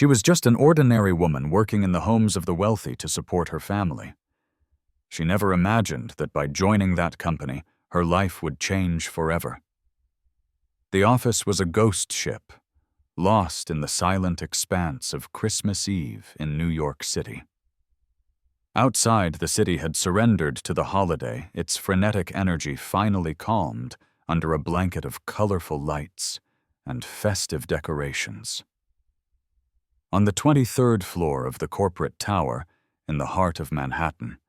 She was just an ordinary woman working in the homes of the wealthy to support her family. She never imagined that by joining that company, her life would change forever. The office was a ghost ship, lost in the silent expanse of Christmas Eve in New York City. Outside, the city had surrendered to the holiday, its frenetic energy finally calmed under a blanket of colorful lights and festive decorations. On the 23rd floor of the corporate tower, in the heart of Manhattan,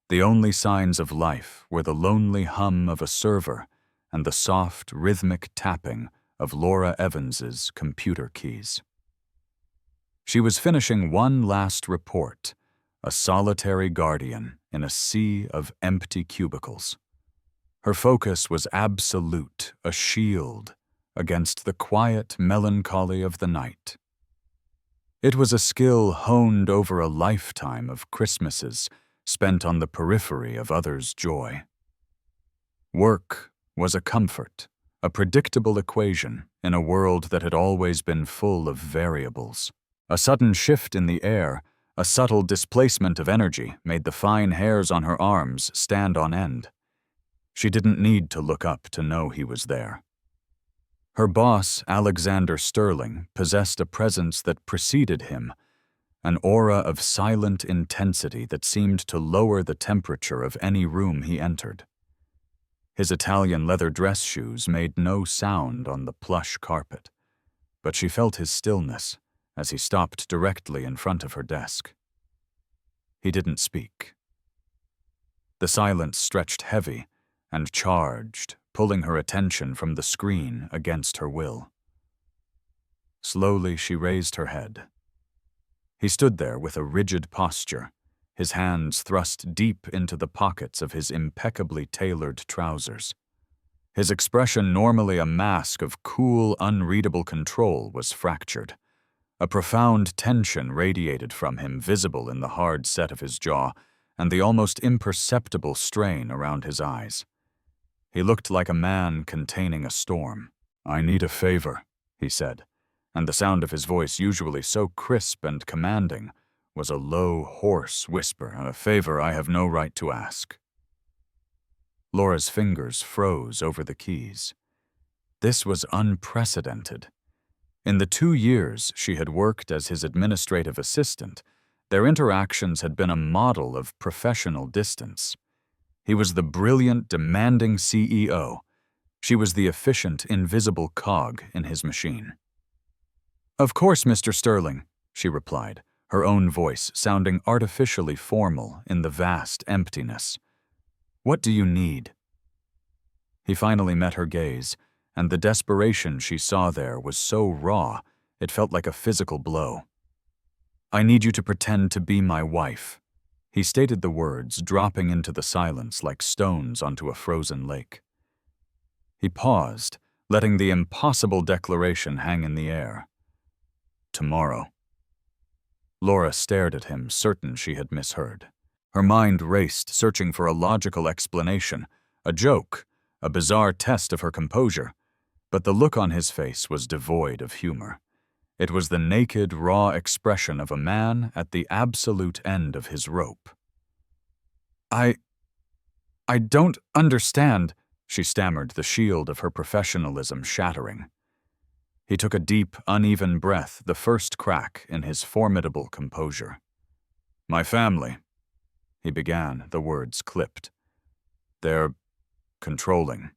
the only signs of life were the lonely hum of a server and the soft, rhythmic tapping of Laura Evans's computer keys. She was finishing one last report, a solitary guardian in a sea of empty cubicles. Her focus was absolute, a shield against the quiet melancholy of the night. It was a skill honed over a lifetime of Christmases spent on the periphery of others' joy. Work was a comfort, a predictable equation in a world that had always been full of variables. A sudden shift in the air, a subtle displacement of energy made the fine hairs on her arms stand on end. She didn't need to look up to know he was there. Her boss, Alexander Sterling, possessed a presence that preceded him, an aura of silent intensity that seemed to lower the temperature of any room he entered. His Italian leather dress shoes made no sound on the plush carpet, but she felt his stillness as he stopped directly in front of her desk. He didn't speak. The silence stretched heavy and charged, pulling her attention from the screen against her will. Slowly she raised her head. He stood there with a rigid posture, his hands thrust deep into the pockets of his impeccably tailored trousers. His expression, normally a mask of cool, unreadable control, was fractured. A profound tension radiated from him, visible in the hard set of his jaw and the almost imperceptible strain around his eyes. He looked like a man containing a storm. "I need a favor," he said, and the sound of his voice, usually so crisp and commanding, was a low, hoarse whisper, a favor I have no right to ask. Laura's fingers froze over the keys. This was unprecedented. In the 2 years she had worked as his administrative assistant, their interactions had been a model of professional distance. He was the brilliant, demanding CEO. She was the efficient, invisible cog in his machine. "Of course, Mr. Sterling," she replied, her own voice sounding artificially formal in the vast emptiness. "What do you need?" He finally met her gaze, and the desperation she saw there was so raw it felt like a physical blow. "I need you to pretend to be my wife." He stated the words, dropping into the silence like stones onto a frozen lake. He paused, letting the impossible declaration hang in the air. "Tomorrow." Laura stared at him, certain she had misheard. Her mind raced, searching for a logical explanation, a joke, a bizarre test of her composure, but the look on his face was devoid of humor. It was the naked, raw expression of a man at the absolute end of his rope. I don't understand," she stammered, the shield of her professionalism shattering. He took a deep, uneven breath, the first crack in his formidable composure. "My family," he began, the words clipped. "They're controlling.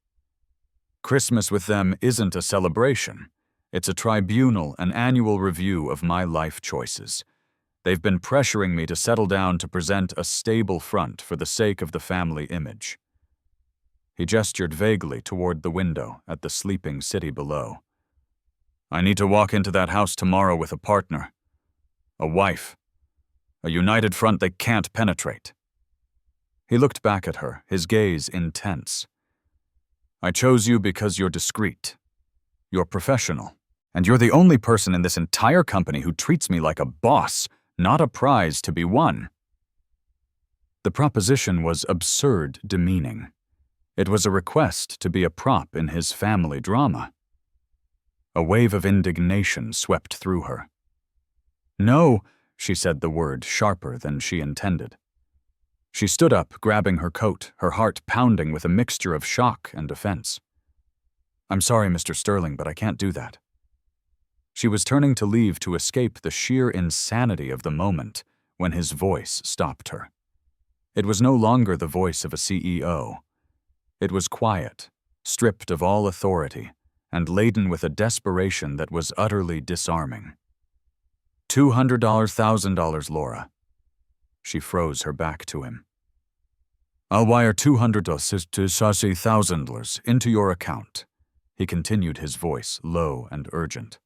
Christmas with them isn't a celebration. It's a tribunal, an annual review of my life choices. They've been pressuring me to settle down to present a stable front for the sake of the family image." He gestured vaguely toward the window at the sleeping city below. "I need to walk into that house tomorrow with a partner, a wife, a united front they can't penetrate." He looked back at her, his gaze intense. "I chose you because you're discreet. You're professional. And you're the only person in this entire company who treats me like a boss, not a prize to be won." The proposition was absurd demeaning. It was a request to be a prop in his family drama. A wave of indignation swept through her. No, she said the word sharper than she intended. She stood up, grabbing her coat, her heart pounding with a mixture of shock and offense. I'm sorry, Mr. Sterling, but I can't do that. She was turning to leave to escape the sheer insanity of the moment when his voice stopped her. It was no longer the voice of a CEO. It was quiet, stripped of all authority, and laden with a desperation that was utterly disarming. $200, $1,000, Laura. She froze her back to him. I'll wire $200,000 into your account, he continued, his voice low and urgent.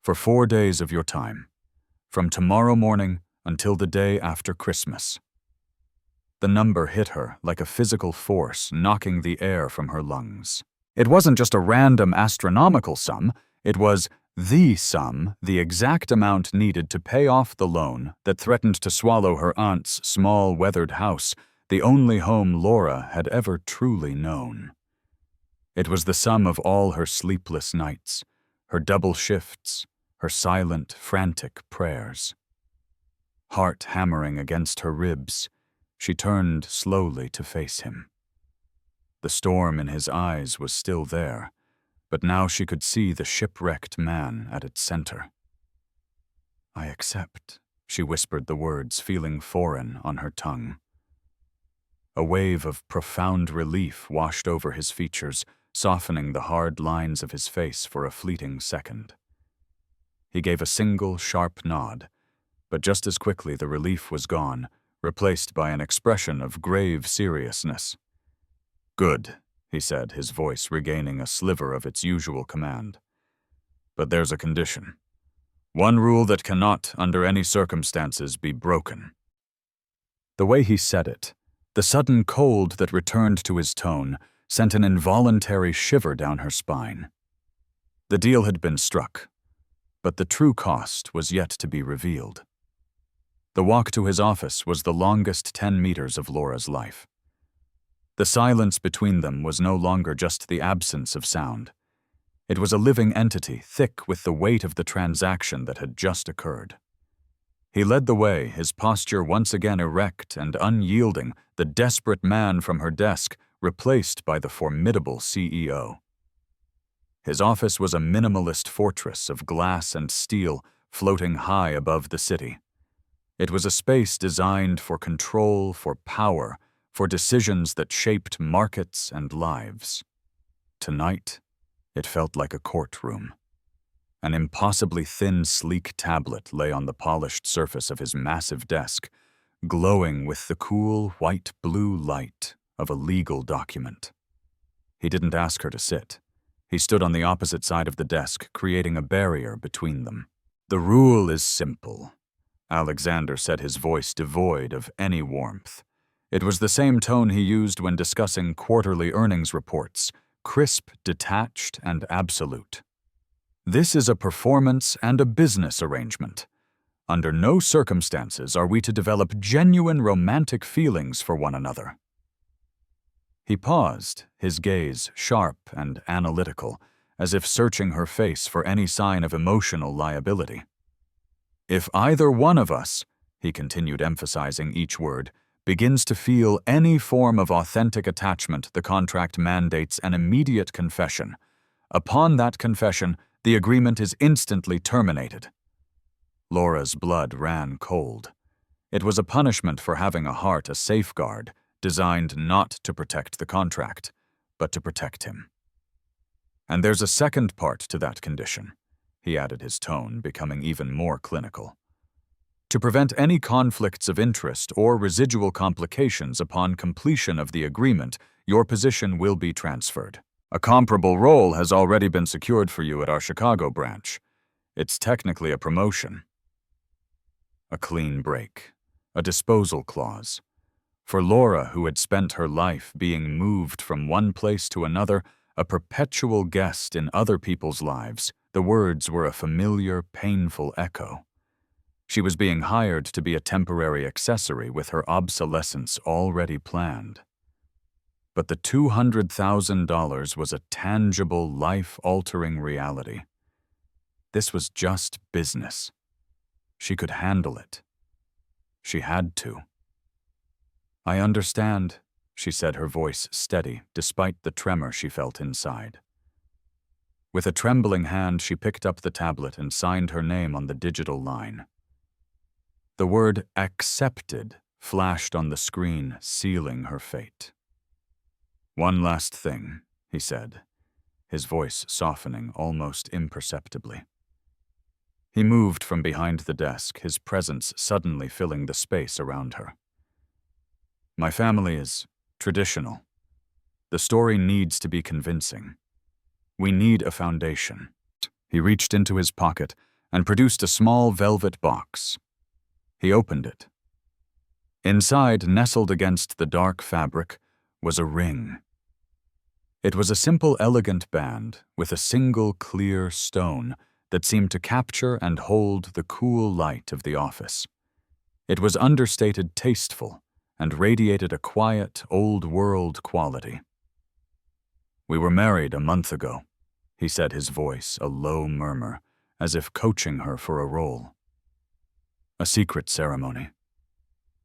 For 4 days of your time, from tomorrow morning until the day after Christmas. The number hit her like a physical force, knocking the air from her lungs. It wasn't just a random astronomical sum, it was the sum, the exact amount needed to pay off the loan that threatened to swallow her aunt's small, weathered house, the only home Laura had ever truly known. It was the sum of all her sleepless nights, her double shifts, her silent, frantic prayers. Heart hammering against her ribs, she turned slowly to face him. The storm in his eyes was still there, but now she could see the shipwrecked man at its center. I accept, she whispered the words, feeling foreign on her tongue. A wave of profound relief washed over his features, softening the hard lines of his face for a fleeting second. He gave a single, sharp nod, but just as quickly the relief was gone, replaced by an expression of grave seriousness. Good, he said, his voice regaining a sliver of its usual command. But there's a condition. One rule that cannot, under any circumstances, be broken. The way he said it, the sudden cold that returned to his tone, sent an involuntary shiver down her spine. The deal had been struck, but the true cost was yet to be revealed. The walk to his office was the longest 10 meters of Laura's life. The silence between them was no longer just the absence of sound. It was a living entity, thick with the weight of the transaction that had just occurred. He led the way, his posture once again erect and unyielding, the desperate man from her desk replaced by the formidable CEO. His office was a minimalist fortress of glass and steel floating high above the city. It was a space designed for control, for power, for decisions that shaped markets and lives. Tonight, it felt like a courtroom. An impossibly thin, sleek tablet lay on the polished surface of his massive desk, glowing with the cool, white-blue light of a legal document. He didn't ask her to sit. He stood on the opposite side of the desk, creating a barrier between them. The rule is simple, Alexander said, his voice devoid of any warmth. It was the same tone he used when discussing quarterly earnings reports, crisp, detached, and absolute. This is a performance and a business arrangement. Under no circumstances are we to develop genuine romantic feelings for one another. He paused, his gaze sharp and analytical, as if searching her face for any sign of emotional liability. If either one of us, he continued, emphasizing each word, begins to feel any form of authentic attachment, the contract mandates an immediate confession. Upon that confession, the agreement is instantly terminated. Laura's blood ran cold. It was a punishment for having a heart, a safeguard, designed not to protect the contract, but to protect him. And there's a second part to that condition, he added, his tone becoming even more clinical. To prevent any conflicts of interest or residual complications upon completion of the agreement, your position will be transferred. A comparable role has already been secured for you at our Chicago branch. It's technically a promotion. A clean break. A disposal clause. For Laura, who had spent her life being moved from one place to another, a perpetual guest in other people's lives, the words were a familiar, painful echo. She was being hired to be a temporary accessory with her obsolescence already planned. But the $200,000 was a tangible, life-altering reality. This was just business. She could handle it. She had to. "I understand," she said, her voice steady despite the tremor she felt inside. With a trembling hand, she picked up the tablet and signed her name on the digital line. The word "accepted" flashed on the screen, sealing her fate. "One last thing," he said, his voice softening almost imperceptibly. He moved from behind the desk, his presence suddenly filling the space around her. "My family is traditional. The story needs to be convincing. We need a foundation." He reached into his pocket and produced a small velvet box. He opened it. Inside, nestled against the dark fabric, was a ring. It was a simple, elegant band with a single clear stone that seemed to capture and hold the cool light of the office. It was understated tasteful and radiated a quiet, old-world quality. "We were married a month ago," he said, his voice a low murmur, as if coaching her for a role. "A secret ceremony.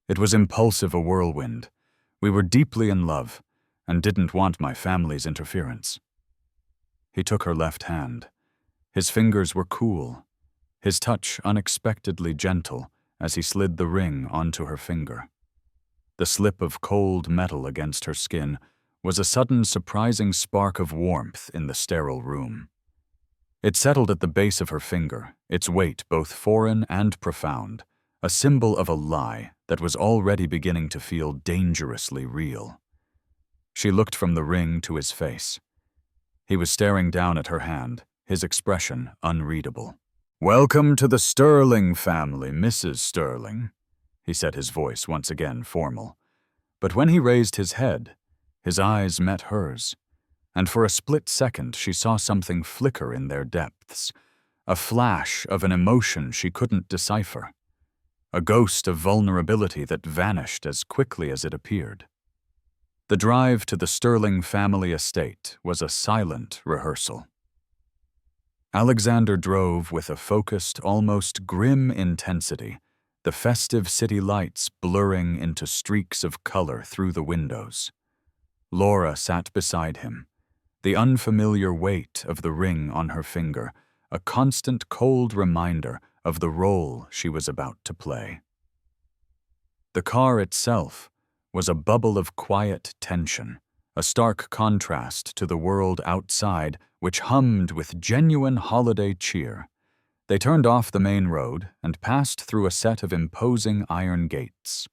It was impulsive, a whirlwind. We were deeply in love and didn't want my family's interference." He took her left hand. His fingers were cool, his touch unexpectedly gentle as he slid the ring onto her finger. The slip of cold metal against her skin was a sudden surprising spark of warmth in the sterile room. It settled at the base of her finger, its weight both foreign and profound, a symbol of a lie that was already beginning to feel dangerously real. She looked from the ring to his face. He was staring down at her hand, his expression unreadable. "Welcome to the Sterling family, Mrs. Sterling," he said, his voice once again formal. But when he raised his head, his eyes met hers, and for a split second she saw something flicker in their depths, a flash of an emotion she couldn't decipher, a ghost of vulnerability that vanished as quickly as it appeared. The drive to the Sterling family estate was a silent rehearsal. Alexander drove with a focused, almost grim intensity, the festive city lights blurring into streaks of color through the windows. Laura sat beside him, the unfamiliar weight of the ring on her finger, a constant cold reminder of the role she was about to play. The car itself was a bubble of quiet tension, a stark contrast to the world outside, which hummed with genuine holiday cheer. They turned off the main road and passed through a set of imposing iron gates.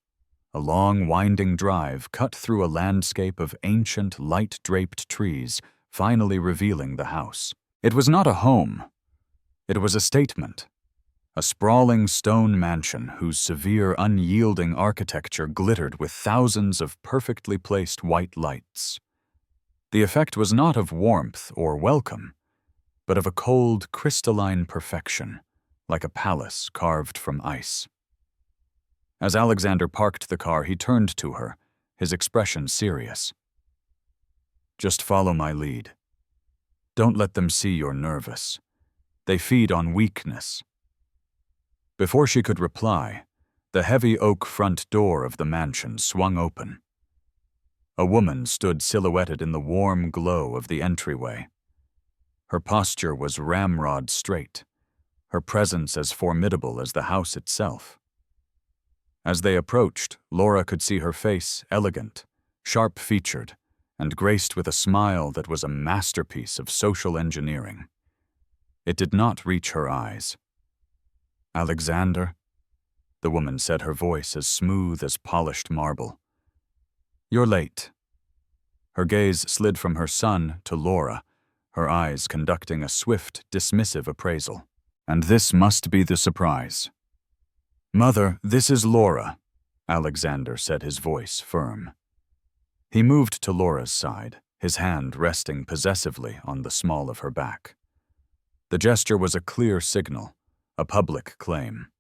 A long, winding drive cut through a landscape of ancient, light-draped trees, finally revealing the house. It was not a home. It was a statement. A sprawling stone mansion whose severe, unyielding architecture glittered with thousands of perfectly placed white lights. The effect was not of warmth or welcome, but of a cold, crystalline perfection, like a palace carved from ice. As Alexander parked the car, he turned to her, his expression serious. "Just follow my lead. Don't let them see you're nervous. They feed on weakness." Before she could reply, the heavy oak front door of the mansion swung open. A woman stood silhouetted in the warm glow of the entryway. Her posture was ramrod straight, her presence as formidable as the house itself. As they approached, Laura could see her face elegant, sharp-featured, and graced with a smile that was a masterpiece of social engineering. It did not reach her eyes. "Alexander," the woman said, her voice as smooth as polished marble. "You're late." Her gaze slid from her son to Laura, her eyes conducting a swift, dismissive appraisal. "And this must be the surprise." "Mother, this is Laura," Alexander said, his voice firm. He moved to Laura's side, his hand resting possessively on the small of her back. The gesture was a clear signal, a public claim.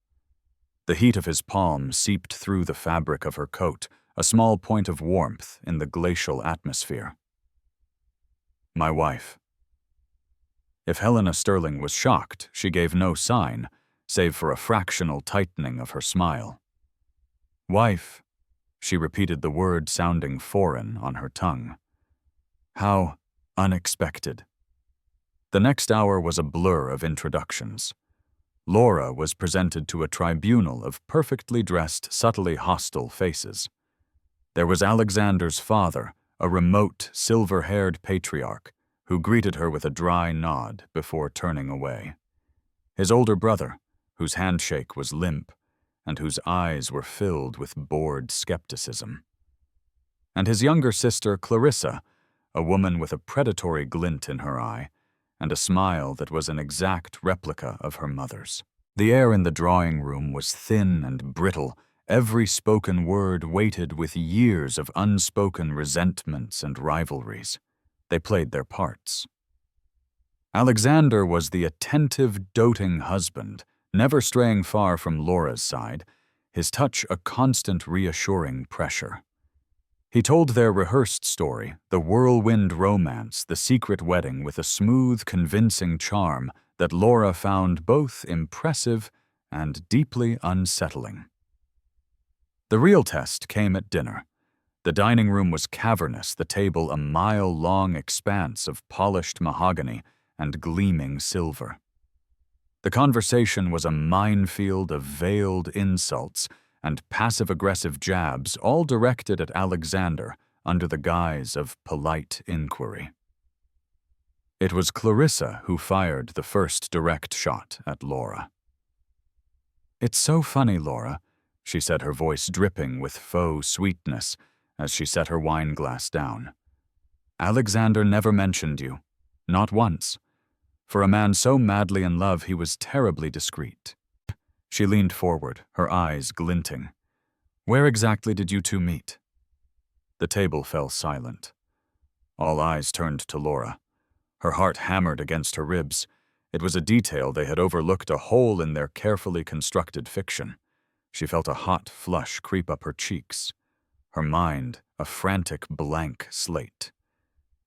The heat of his palm seeped through the fabric of her coat, a small point of warmth in the glacial atmosphere. "My wife." If Helena Sterling was shocked, she gave no sign, save for a fractional tightening of her smile. "Wife," she repeated the word sounding foreign on her tongue. How unexpected. The next hour was a blur of introductions. Laura was presented to a tribunal of perfectly dressed, subtly hostile faces. There was Alexander's father, a remote, silver-haired patriarch, who greeted her with a dry nod before turning away. His older brother, whose handshake was limp, and whose eyes were filled with bored skepticism. And his younger sister, Clarissa, a woman with a predatory glint in her eye, and a smile that was an exact replica of her mother's. The air in the drawing room was thin and brittle, every spoken word weighted with years of unspoken resentments and rivalries. They played their parts. Alexander was the attentive, doting husband, never straying far from Laura's side, his touch a constant reassuring pressure. He told their rehearsed story, the whirlwind romance, the secret wedding, with a smooth, convincing charm that Laura found both impressive and deeply unsettling. The real test came at dinner. The dining room was cavernous, the table a mile-long expanse of polished mahogany and gleaming silver. The conversation was a minefield of veiled insults and passive-aggressive jabs, all directed at Alexander under the guise of polite inquiry. It was Clarissa who fired the first direct shot at Laura. "It's so funny, Laura," she said, her voice dripping with faux sweetness as she set her wine glass down. "Alexander never mentioned you. Not once. For a man so madly in love, he was terribly discreet." She leaned forward, her eyes glinting. "Where exactly did you two meet?" The table fell silent. All eyes turned to Laura. Her heart hammered against her ribs. It was a detail they had overlooked, a hole in their carefully constructed fiction. She felt a hot flush creep up her cheeks. Her mind, a frantic blank slate.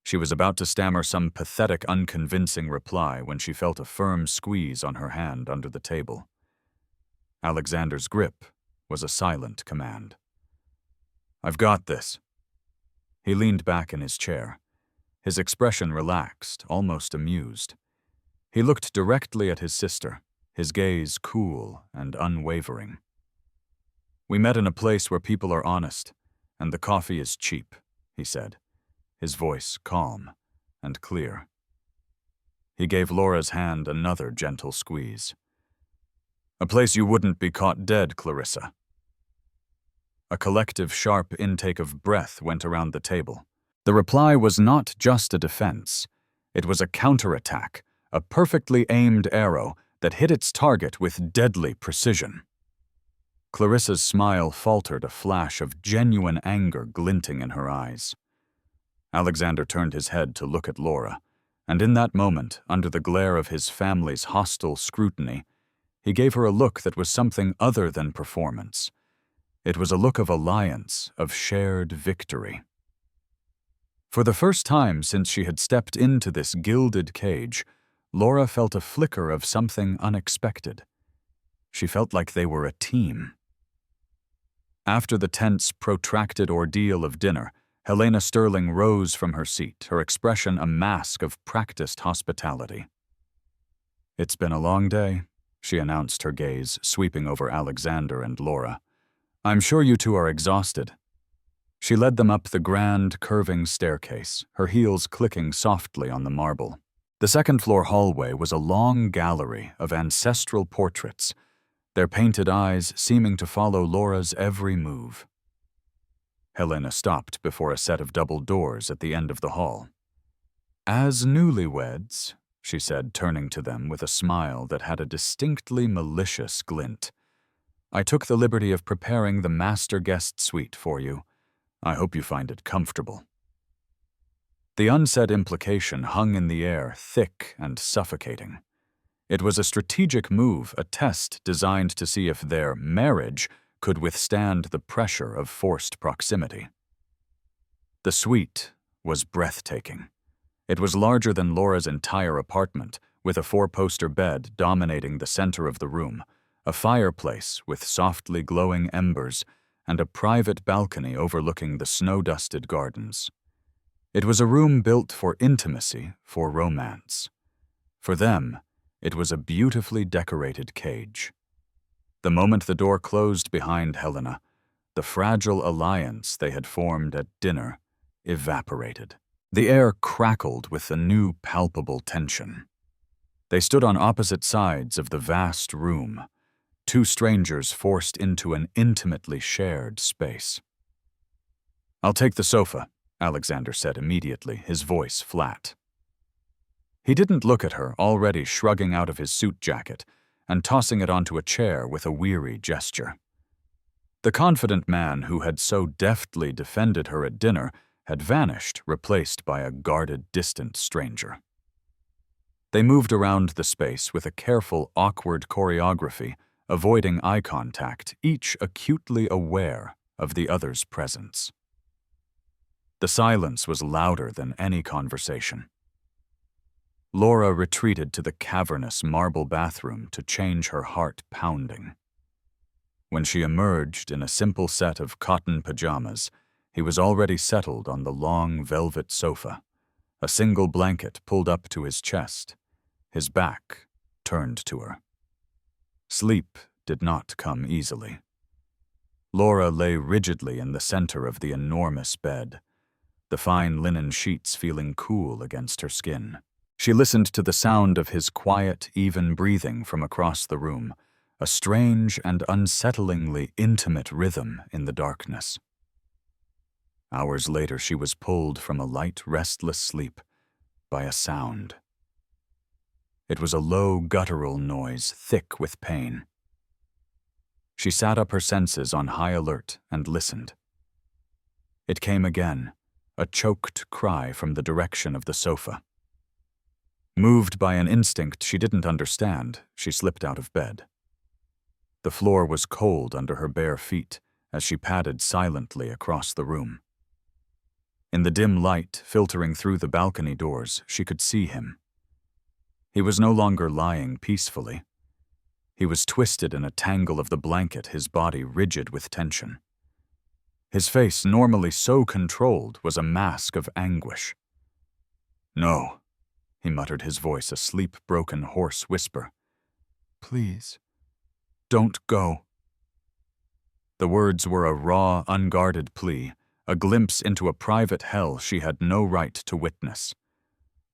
She was about to stammer some pathetic, unconvincing reply when she felt a firm squeeze on her hand under the table. Alexander's grip was a silent command. "I've got this." He leaned back in his chair. His expression relaxed, almost amused. He looked directly at his sister, his gaze cool and unwavering. "We met in a place where people are honest, and the coffee is cheap," he said, his voice calm and clear. He gave Laura's hand another gentle squeeze. "A place you wouldn't be caught dead, Clarissa." A collective, sharp intake of breath went around the table. The reply was not just a defense. It was a counterattack, a perfectly aimed arrow that hit its target with deadly precision. Clarissa's smile faltered, a flash of genuine anger glinting in her eyes. Alexander turned his head to look at Laura, and in that moment, under the glare of his family's hostile scrutiny, he gave her a look that was something other than performance. It was a look of alliance, of shared victory. For the first time since she had stepped into this gilded cage, Laura felt a flicker of something unexpected. She felt like they were a team. After the tense, protracted ordeal of dinner, Helena Sterling rose from her seat, her expression a mask of practiced hospitality. "It's been a long day," she announced, her gaze sweeping over Alexander and Laura. "I'm sure you two are exhausted." She led them up the grand, curving staircase, her heels clicking softly on the marble. The second-floor hallway was a long gallery of ancestral portraits, their painted eyes seeming to follow Laura's every move. Helena stopped before a set of double doors at the end of the hall. "As newlyweds," she said, turning to them with a smile that had a distinctly malicious glint, "I took the liberty of preparing the master guest suite for you. I hope you find it comfortable." The unsaid implication hung in the air, thick and suffocating. It was a strategic move, a test designed to see if their marriage could withstand the pressure of forced proximity. The suite was breathtaking. It was larger than Laura's entire apartment, with a four-poster bed dominating the center of the room, a fireplace with softly glowing embers, and a private balcony overlooking the snow-dusted gardens. It was a room built for intimacy, for romance. For them, it was a beautifully decorated cage. The moment the door closed behind Helena, the fragile alliance they had formed at dinner evaporated. The air crackled with a new palpable tension. They stood on opposite sides of the vast room, two strangers forced into an intimately shared space. "I'll take the sofa," Alexander said immediately, his voice flat. He didn't look at her, already shrugging out of his suit jacket and tossing it onto a chair with a weary gesture. The confident man who had so deftly defended her at dinner had vanished, replaced by a guarded, distant stranger. They moved around the space with a careful, awkward choreography, avoiding eye contact, each acutely aware of the other's presence. The silence was louder than any conversation. Laura retreated to the cavernous marble bathroom to change her heart pounding. When she emerged in a simple set of cotton pajamas, he was already settled on the long velvet sofa, a single blanket pulled up to his chest, his back turned to her. Sleep did not come easily. Laura lay rigidly in the center of the enormous bed, the fine linen sheets feeling cool against her skin. She listened to the sound of his quiet, even breathing from across the room, a strange and unsettlingly intimate rhythm in the darkness. Hours later, she was pulled from a light, restless sleep by a sound. It was a low, guttural noise, thick with pain. She sat up, her senses on high alert, and listened. It came again, a choked cry from the direction of the sofa. Moved by an instinct she didn't understand, she slipped out of bed. The floor was cold under her bare feet as she padded silently across the room. In the dim light filtering through the balcony doors, she could see him. He was no longer lying peacefully. He was twisted in a tangle of the blanket, his body rigid with tension. His face, normally so controlled, was a mask of anguish. "No," he muttered, his voice a sleep-broken, hoarse whisper. "Please, don't go." The words were a raw, unguarded plea, a glimpse into a private hell she had no right to witness.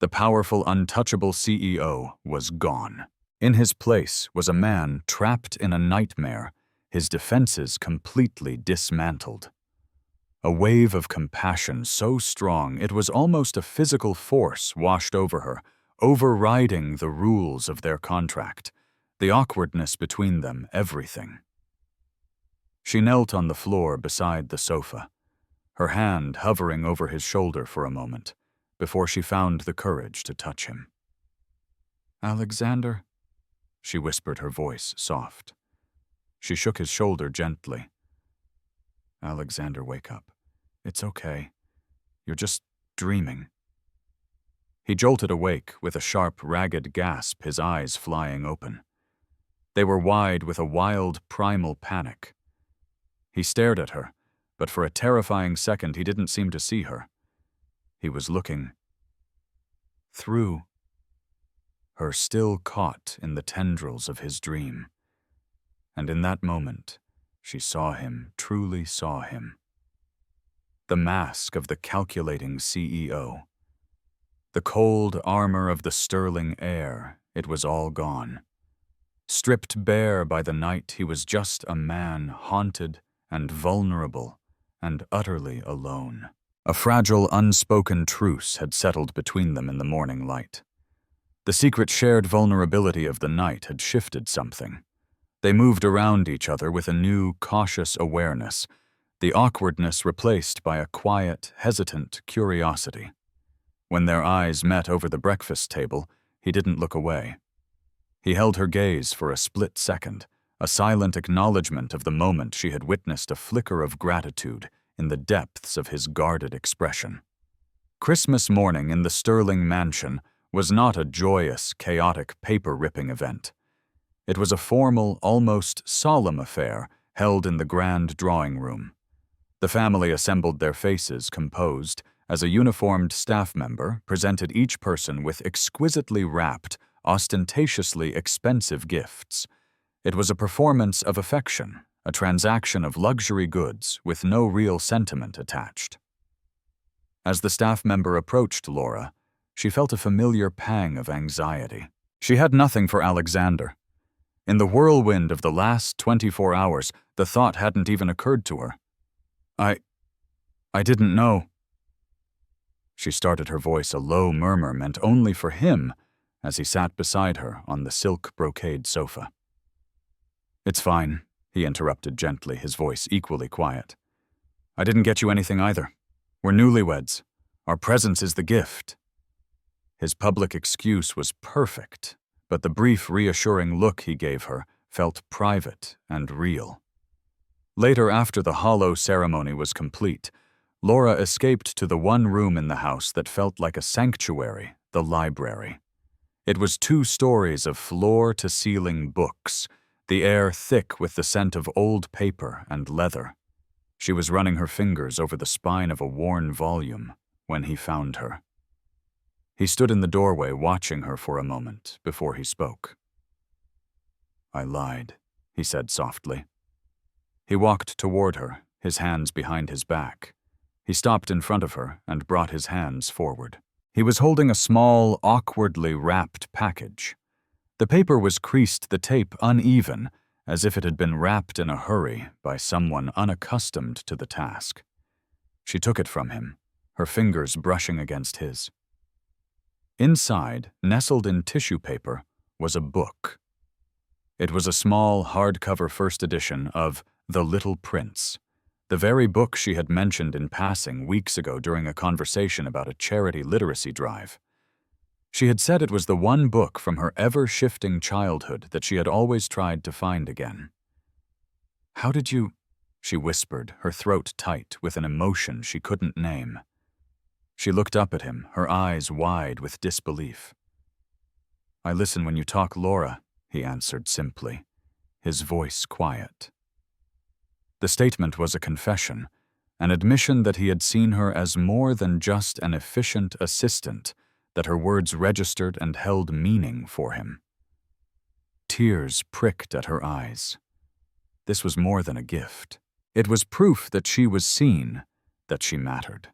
The powerful, untouchable CEO was gone. In his place was a man trapped in a nightmare, his defenses completely dismantled. A wave of compassion so strong it was almost a physical force washed over her, overriding the rules of their contract, the awkwardness between them, everything. She knelt on the floor beside the sofa, her hand hovering over his shoulder for a moment, before she found the courage to touch him. "Alexander," she whispered, her voice soft. She shook his shoulder gently. "Alexander, wake up. It's okay. You're just dreaming." He jolted awake with a sharp, ragged gasp, his eyes flying open. They were wide with a wild, primal panic. He stared at her, but for a terrifying second he didn't seem to see her. He was looking through her, still caught in the tendrils of his dream. And in that moment, she saw him, truly saw him. The mask of the calculating CEO. The cold armor of the sterling heir, it was all gone. Stripped bare by the night, he was just a man, haunted and vulnerable and utterly alone. A fragile, unspoken truce had settled between them in the morning light. The secret shared vulnerability of the night had shifted something. They moved around each other with a new, cautious awareness, the awkwardness replaced by a quiet, hesitant curiosity. When their eyes met over the breakfast table, he didn't look away. He held her gaze for a split second, a silent acknowledgement of the moment she had witnessed, a flicker of gratitude in the depths of his guarded expression. Christmas morning in the Sterling mansion was not a joyous, chaotic, paper-ripping event. It was a formal, almost solemn affair held in the grand drawing room. The family assembled, their faces composed, as a uniformed staff member presented each person with exquisitely wrapped, ostentatiously expensive gifts. It was a performance of affection, a transaction of luxury goods with no real sentiment attached. As the staff member approached Laura, she felt a familiar pang of anxiety. She had nothing for Alexander. In the whirlwind of the last 24 hours, the thought hadn't even occurred to her. I didn't know. She started, her voice a low murmur meant only for him, as he sat beside her on the silk brocade sofa. "It's fine," he interrupted gently, his voice equally quiet. "I didn't get you anything either. We're newlyweds. Our presence is the gift." His public excuse was perfect, but the brief, reassuring look he gave her felt private and real. Later, after the hollow ceremony was complete, Laura escaped to the one room in the house that felt like a sanctuary, the library. It was 2 stories of floor-to-ceiling books, the air thick with the scent of old paper and leather. She was running her fingers over the spine of a worn volume when he found her. He stood in the doorway watching her for a moment before he spoke. "I lied," he said softly. He walked toward her, his hands behind his back. He stopped in front of her and brought his hands forward. He was holding a small, awkwardly wrapped package. The paper was creased, the tape uneven, as if it had been wrapped in a hurry by someone unaccustomed to the task. She took it from him, her fingers brushing against his. Inside, nestled in tissue paper, was a book. It was a small, hardcover first edition of The Little Prince, the very book she had mentioned in passing weeks ago during a conversation about a charity literacy drive. She had said it was the one book from her ever-shifting childhood that she had always tried to find again. "How did you—" she whispered, her throat tight with an emotion she couldn't name. She looked up at him, her eyes wide with disbelief. "I listen when you talk, Laura," he answered simply, his voice quiet. The statement was a confession, an admission that he had seen her as more than just an efficient assistant, that her words registered and held meaning for him. Tears pricked at her eyes. This was more than a gift. It was proof that she was seen, that she mattered.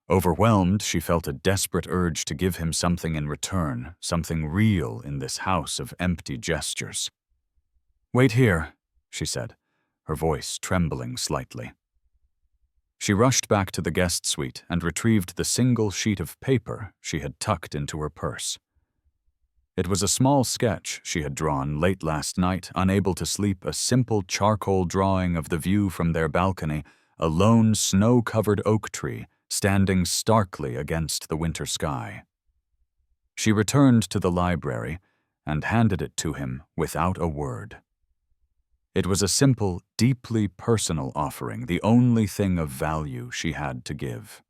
Overwhelmed, she felt a desperate urge to give him something in return, something real in this house of empty gestures. "Wait here," she said, her voice trembling slightly. She rushed back to the guest suite and retrieved the single sheet of paper she had tucked into her purse. It was a small sketch she had drawn late last night, unable to sleep, a simple charcoal drawing of the view from their balcony, a lone snow-covered oak tree standing starkly against the winter sky. She returned to the library and handed it to him without a word. It was a simple, deeply personal offering, the only thing of value she had to give.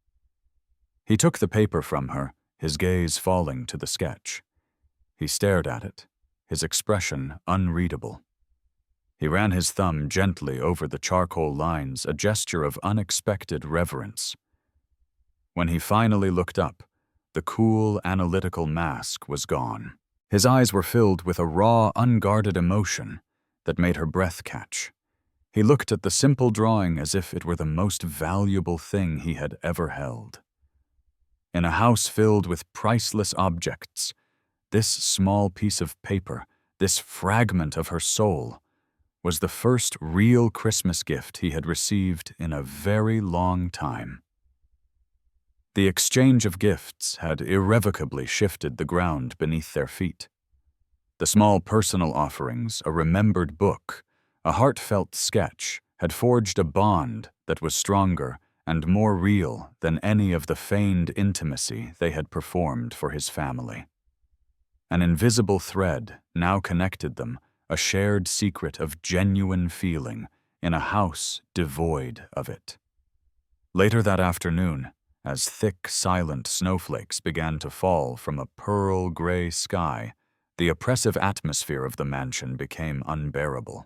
He took the paper from her, his gaze falling to the sketch. He stared at it, his expression unreadable. He ran his thumb gently over the charcoal lines, a gesture of unexpected reverence. When he finally looked up, the cool, analytical mask was gone. His eyes were filled with a raw, unguarded emotion that made her breath catch. He looked at the simple drawing as if it were the most valuable thing he had ever held. In a house filled with priceless objects, this small piece of paper, this fragment of her soul, was the first real Christmas gift he had received in a very long time. The exchange of gifts had irrevocably shifted the ground beneath their feet. The small personal offerings, a remembered book, a heartfelt sketch, had forged a bond that was stronger and more real than any of the feigned intimacy they had performed for his family. An invisible thread now connected them, a shared secret of genuine feeling in a house devoid of it. Later that afternoon, as thick, silent snowflakes began to fall from a pearl-gray sky, The oppressive atmosphere of the mansion became unbearable.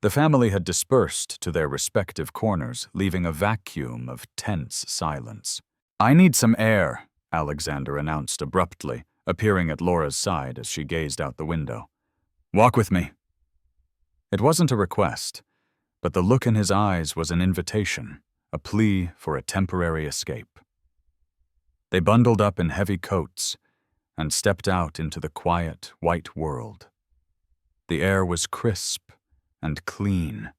The family had dispersed to their respective corners, leaving a vacuum of tense silence. "I need some air," Alexander announced abruptly, appearing at Laura's side as she gazed out the window. "Walk with me." It wasn't a request, but the look in his eyes was an invitation, a plea for a temporary escape. They bundled up in heavy coats and stepped out into the quiet, white world. The air was crisp and clean,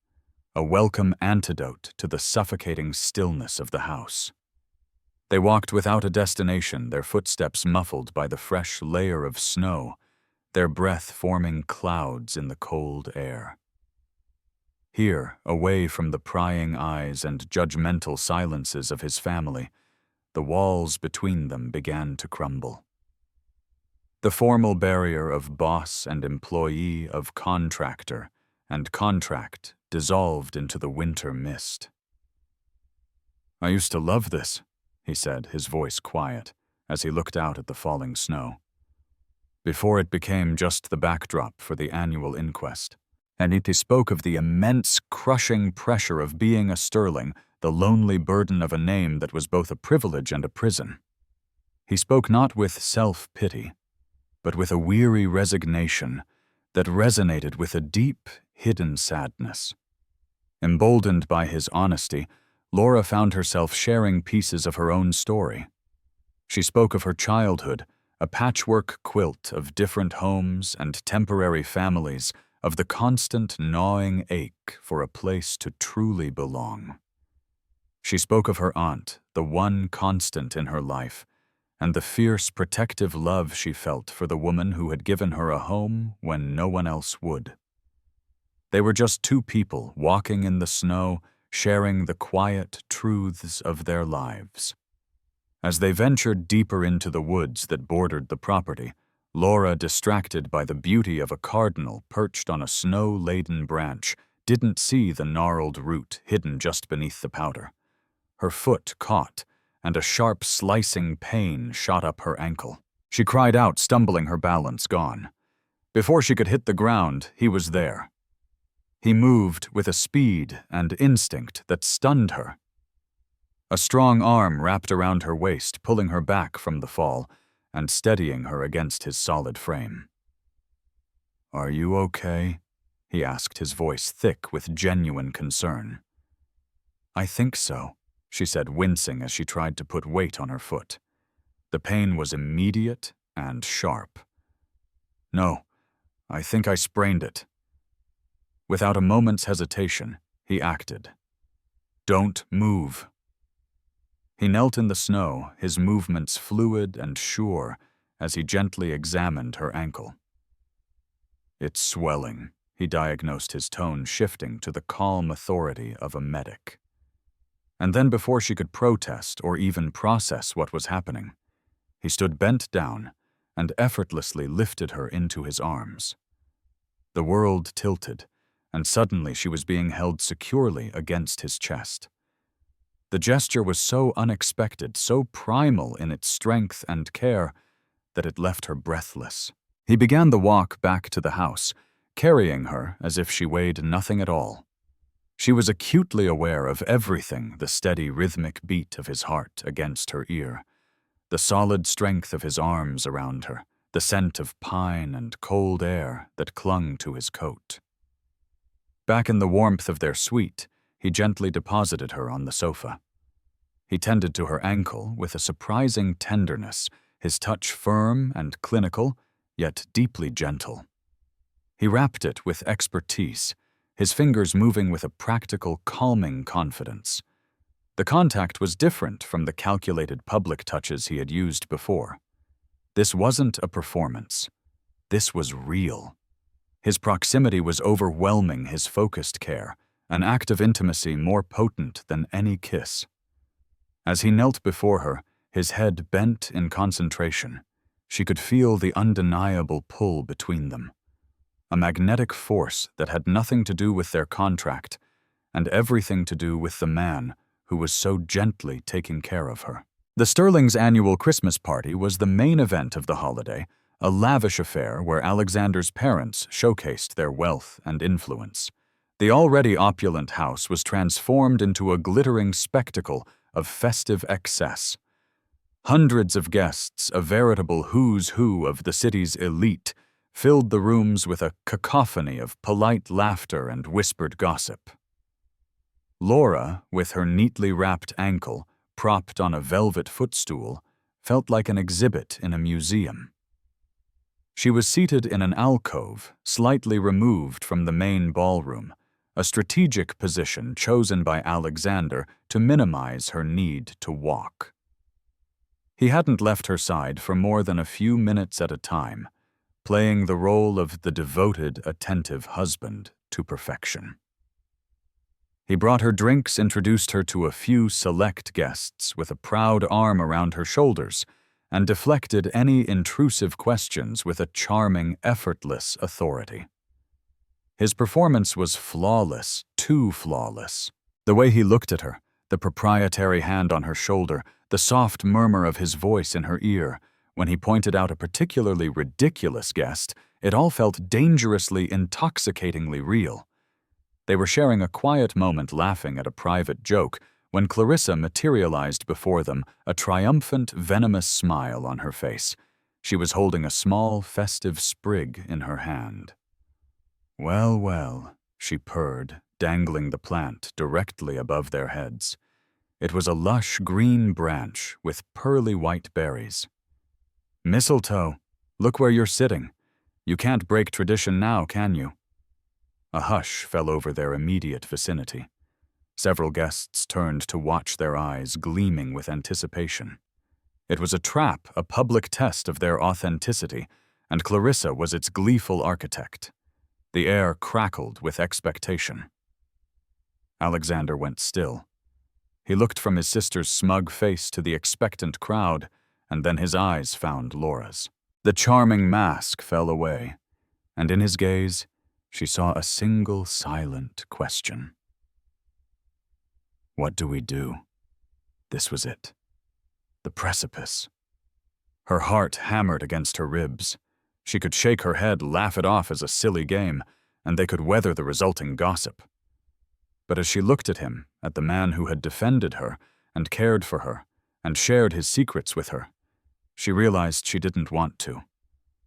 a welcome antidote to the suffocating stillness of the house. They walked without a destination, their footsteps muffled by the fresh layer of snow, their breath forming clouds in the cold air. Here, away from the prying eyes and judgmental silences of his family, the walls between them began to crumble. The formal barrier of boss and employee, of contractor and contract, dissolved into the winter mist. "I used to love this," he said, his voice quiet, as he looked out at the falling snow. "Before it became just the backdrop for the annual inquest." And he spoke of the immense, crushing pressure of being a Sterling, the lonely burden of a name that was both a privilege and a prison. He spoke not with self-pity, but with a weary resignation that resonated with a deep, hidden sadness. Emboldened by his honesty, Laura found herself sharing pieces of her own story. She spoke of her childhood, a patchwork quilt of different homes and temporary families, of the constant gnawing ache for a place to truly belong. She spoke of her aunt, the one constant in her life, and the fierce protective love she felt for the woman who had given her a home when no one else would. They were just two people walking in the snow, sharing the quiet truths of their lives. As they ventured deeper into the woods that bordered the property, Laura, distracted by the beauty of a cardinal perched on a snow-laden branch, didn't see the gnarled root hidden just beneath the powder. Her foot caught, and a sharp slicing pain shot up her ankle. She cried out, stumbling, her balance gone. Before she could hit the ground, he was there. He moved with a speed and instinct that stunned her. A strong arm wrapped around her waist, pulling her back from the fall and steadying her against his solid frame. "Are you okay?" he asked, his voice thick with genuine concern. "I think so," she said, wincing as she tried to put weight on her foot. The pain was immediate and sharp. "No, I think I sprained it." Without a moment's hesitation, he acted. "Don't move." He knelt in the snow, his movements fluid and sure, as he gently examined her ankle. "It's swelling," he diagnosed, his tone shifting to the calm authority of a medic. And then, before she could protest or even process what was happening, he stood bent down and effortlessly lifted her into his arms. The world tilted, and suddenly she was being held securely against his chest. The gesture was so unexpected, so primal in its strength and care, that it left her breathless. He began the walk back to the house, carrying her as if she weighed nothing at all. She was acutely aware of everything, the steady rhythmic beat of his heart against her ear, the solid strength of his arms around her, the scent of pine and cold air that clung to his coat. Back in the warmth of their suite, he gently deposited her on the sofa. He tended to her ankle with a surprising tenderness, his touch firm and clinical, yet deeply gentle. He wrapped it with expertise, his fingers moving with a practical, calming confidence. The contact was different from the calculated public touches he had used before. This wasn't a performance. This was real. His proximity was overwhelming his focused care, an act of intimacy more potent than any kiss. As he knelt before her, his head bent in concentration, she could feel the undeniable pull between them. A magnetic force that had nothing to do with their contract, and everything to do with the man who was so gently taking care of her. The Sterlings' annual Christmas party was the main event of the holiday, a lavish affair where Alexander's parents showcased their wealth and influence. The already opulent house was transformed into a glittering spectacle of festive excess. Hundreds of guests, a veritable who's who of the city's elite, filled the rooms with a cacophony of polite laughter and whispered gossip. Laura, with her neatly wrapped ankle propped on a velvet footstool, felt like an exhibit in a museum. She was seated in an alcove, slightly removed from the main ballroom, a strategic position chosen by Alexander to minimize her need to walk. He hadn't left her side for more than a few minutes at a time, playing the role of the devoted, attentive husband to perfection. He brought her drinks, introduced her to a few select guests with a proud arm around her shoulders, and deflected any intrusive questions with a charming, effortless authority. His performance was flawless, too flawless. The way he looked at her, the proprietary hand on her shoulder, the soft murmur of his voice in her ear, when he pointed out a particularly ridiculous guest, it all felt dangerously, intoxicatingly real. They were sharing a quiet moment laughing at a private joke when Clarissa materialized before them, a triumphant, venomous smile on her face. She was holding a small, festive sprig in her hand. "Well, well," she purred, dangling the plant directly above their heads. It was a lush green branch with pearly white berries. "Mistletoe, look where you're sitting. You can't break tradition now, can you?" A hush fell over their immediate vicinity. Several guests turned to watch, their eyes gleaming with anticipation. It was a trap, a public test of their authenticity, and Clarissa was its gleeful architect. The air crackled with expectation. Alexander went still. He looked from his sister's smug face to the expectant crowd, and then his eyes found Laura's. The charming mask fell away, and in his gaze, she saw a single silent question. What do we do? This was it. The precipice. Her heart hammered against her ribs. She could shake her head, laugh it off as a silly game, and they could weather the resulting gossip. But as she looked at him, at the man who had defended her and cared for her and shared his secrets with her, she realized she didn't want to.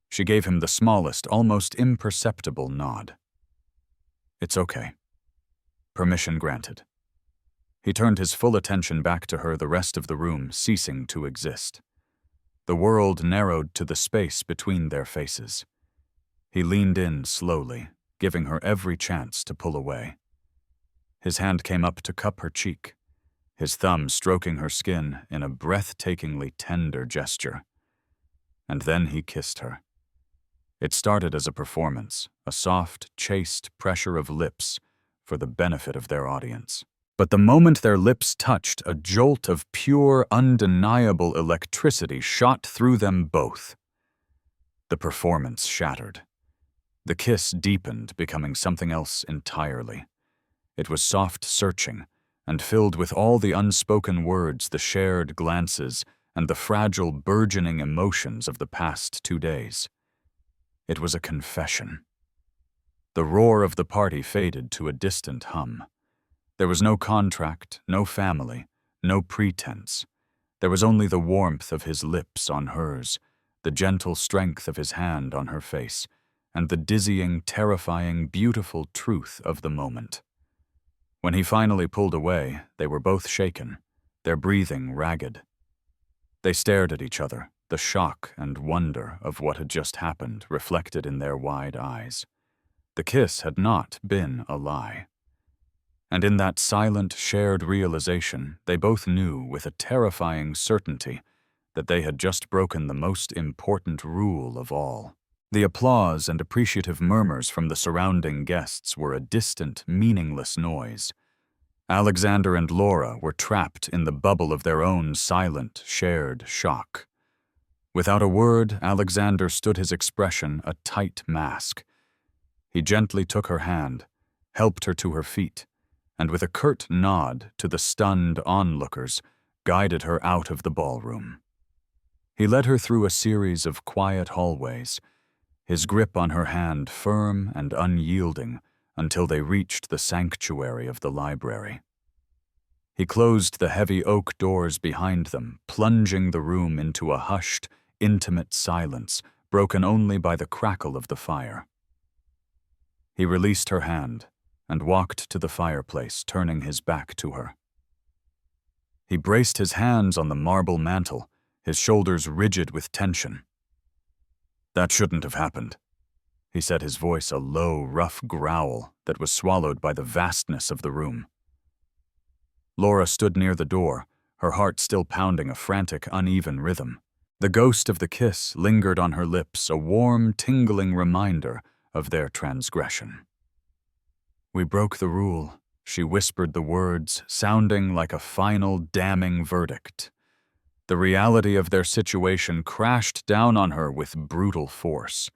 She gave him the smallest, almost imperceptible nod. It's okay. Permission granted. He turned his full attention back to her, the rest of the room ceasing to exist. The world narrowed to the space between their faces. He leaned in slowly, giving her every chance to pull away. His hand came up to cup her cheek, his thumb stroking her skin in a breathtakingly tender gesture. And then he kissed her. It started as a performance, a soft, chaste pressure of lips for the benefit of their audience. But the moment their lips touched, a jolt of pure, undeniable electricity shot through them both. The performance shattered. The kiss deepened, becoming something else entirely. It was soft, searching, and filled with all the unspoken words, the shared glances, and the fragile, burgeoning emotions of the past 2 days. It was a confession. The roar of the party faded to a distant hum. There was no contract, no family, no pretense. There was only the warmth of his lips on hers, the gentle strength of his hand on her face, and the dizzying, terrifying, beautiful truth of the moment. When he finally pulled away, they were both shaken, their breathing ragged. They stared at each other, the shock and wonder of what had just happened reflected in their wide eyes. The kiss had not been a lie. And in that silent, shared realization, they both knew with a terrifying certainty that they had just broken the most important rule of all. The applause and appreciative murmurs from the surrounding guests were a distant, meaningless noise. Alexander and Laura were trapped in the bubble of their own silent, shared shock. Without a word, Alexander stood his expression a tight mask. He gently took her hand, helped her to her feet, and with a curt nod to the stunned onlookers, guided her out of the ballroom. He led her through a series of quiet hallways, his grip on her hand firm and unyielding until they reached the sanctuary of the library. He closed the heavy oak doors behind them, plunging the room into a hushed, intimate silence, broken only by the crackle of the fire. He released her hand and walked to the fireplace, turning his back to her. He braced his hands on the marble mantel, his shoulders rigid with tension. "That shouldn't have happened," he said, his voice a low, rough growl that was swallowed by the vastness of the room. Laura stood near the door, her heart still pounding a frantic, uneven rhythm. The ghost of the kiss lingered on her lips, a warm, tingling reminder of their transgression. "We broke the rule," she whispered the words, sounding like a final, damning verdict. The reality of their situation crashed down on her with brutal force.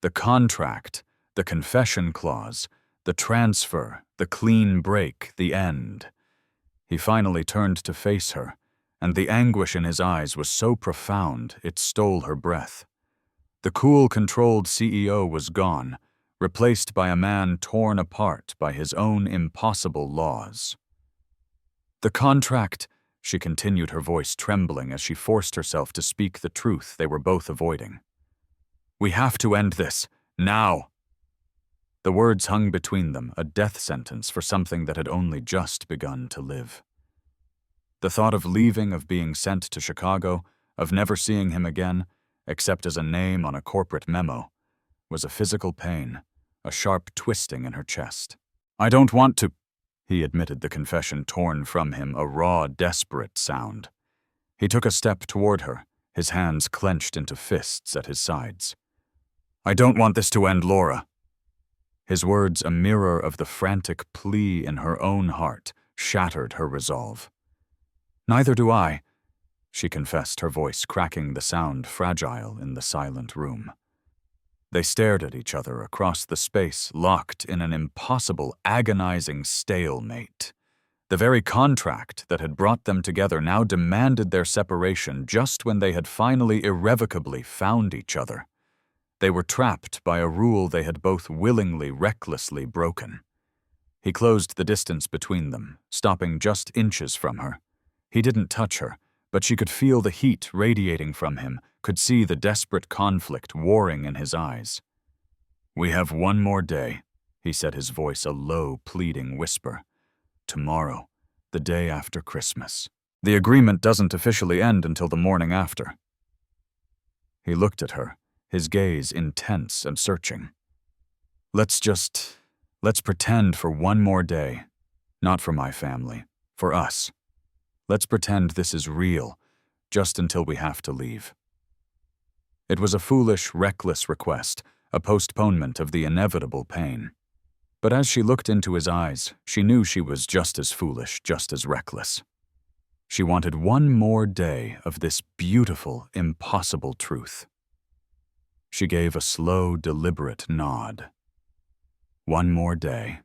The contract, the confession clause, the transfer, the clean break, the end. He finally turned to face her, and the anguish in his eyes was so profound it stole her breath. The cool, controlled CEO was gone, replaced by a man torn apart by his own impossible laws. "The contract," she continued, her voice trembling as she forced herself to speak the truth they were both avoiding. "We have to end this, now." The words hung between them, a death sentence for something that had only just begun to live. The thought of leaving, of being sent to Chicago, of never seeing him again, except as a name on a corporate memo, was a physical pain, a sharp twisting in her chest. "I don't want to," he admitted, the confession torn from him, a raw, desperate sound. He took a step toward her, his hands clenched into fists at his sides. "I don't want this to end, Laura." His words, a mirror of the frantic plea in her own heart, shattered her resolve. "Neither do I," she confessed, her voice cracking the sound fragile in the silent room. They stared at each other across the space, locked in an impossible, agonizing stalemate. The very contract that had brought them together now demanded their separation just when they had finally irrevocably found each other. They were trapped by a rule they had both willingly, recklessly broken. He closed the distance between them, stopping just inches from her. He didn't touch her, but she could feel the heat radiating from him, could see the desperate conflict warring in his eyes. "We have one more day," he said, his voice a low, pleading whisper. "Tomorrow, the day after Christmas. The agreement doesn't officially end until the morning after." He looked at her, his gaze intense and searching. Let's pretend for one more day. Not for my family, for us. Let's pretend this is real, just until we have to leave." It was a foolish, reckless request, a postponement of the inevitable pain. But as she looked into his eyes, she knew she was just as foolish, just as reckless. She wanted one more day of this beautiful, impossible truth. She gave a slow, deliberate nod. One more day.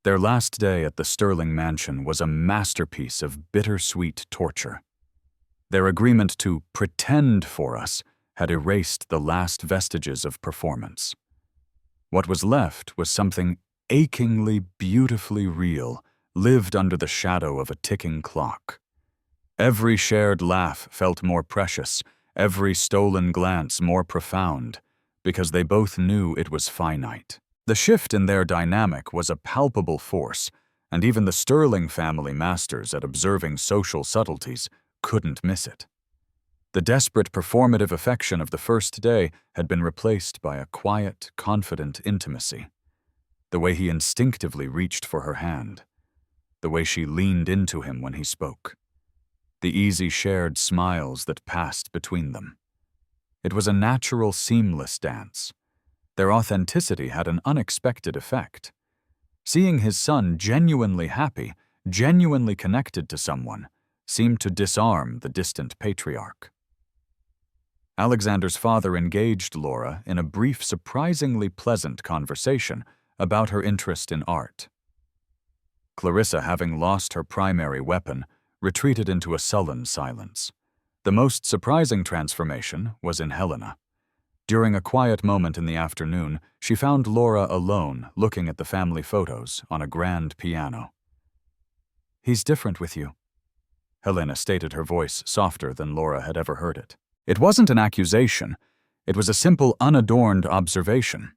Their last day at the Sterling mansion was a masterpiece of bittersweet torture. Their agreement to pretend for us had erased the last vestiges of performance. What was left was something achingly, beautifully real, lived under the shadow of a ticking clock. Every shared laugh felt more precious, every stolen glance more profound, because they both knew it was finite. The shift in their dynamic was a palpable force, and even the Sterling family masters at observing social subtleties couldn't miss it. The desperate performative affection of the first day had been replaced by a quiet, confident intimacy. The way he instinctively reached for her hand. The way she leaned into him when he spoke. The easy shared smiles that passed between them. It was a natural, seamless dance. Their authenticity had an unexpected effect. Seeing his son genuinely happy, genuinely connected to someone, seemed to disarm the distant patriarch. Alexander's father engaged Laura in a brief, surprisingly pleasant conversation about her interest in art. Clarissa, having lost her primary weapon, retreated into a sullen silence. The most surprising transformation was in Helena. During a quiet moment in the afternoon, she found Laura alone, looking at the family photos on a grand piano. "He's different with you," Helena stated, her voice softer than Laura had ever heard it. It wasn't an accusation. It was a simple, unadorned observation.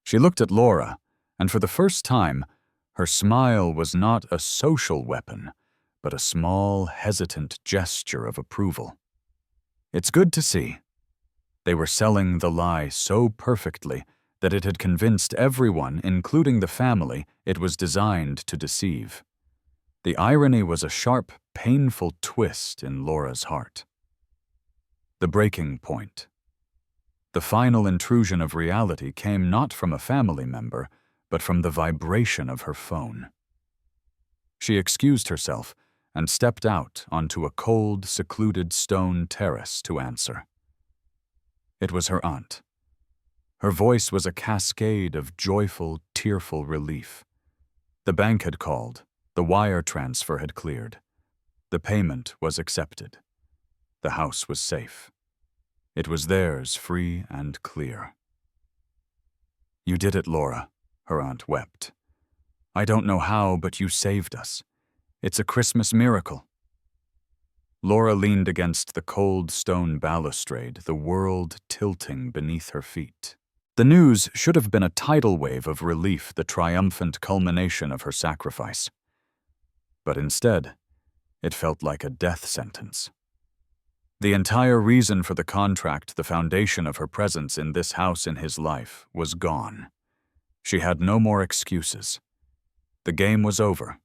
She looked at Laura, and for the first time, her smile was not a social weapon, but a small, hesitant gesture of approval. "It's good to see." They were selling the lie so perfectly that it had convinced everyone, including the family, it was designed to deceive. The irony was a sharp, painful twist in Laura's heart. The breaking point. The final intrusion of reality came not from a family member, but from the vibration of her phone. She excused herself and stepped out onto a cold, secluded stone terrace to answer. It was her aunt. Her voice was a cascade of joyful, tearful relief. The bank had called. The wire transfer had cleared. The payment was accepted. The house was safe. It was theirs, free and clear. "You did it, Laura," her aunt wept. "I don't know how, but you saved us. It's a Christmas miracle." Laura leaned against the cold stone balustrade, the world tilting beneath her feet. The news should have been a tidal wave of relief, the triumphant culmination of her sacrifice. But instead, it felt like a death sentence. The entire reason for the contract, the foundation of her presence in this house in his life, was gone. She had no more excuses. The game was over.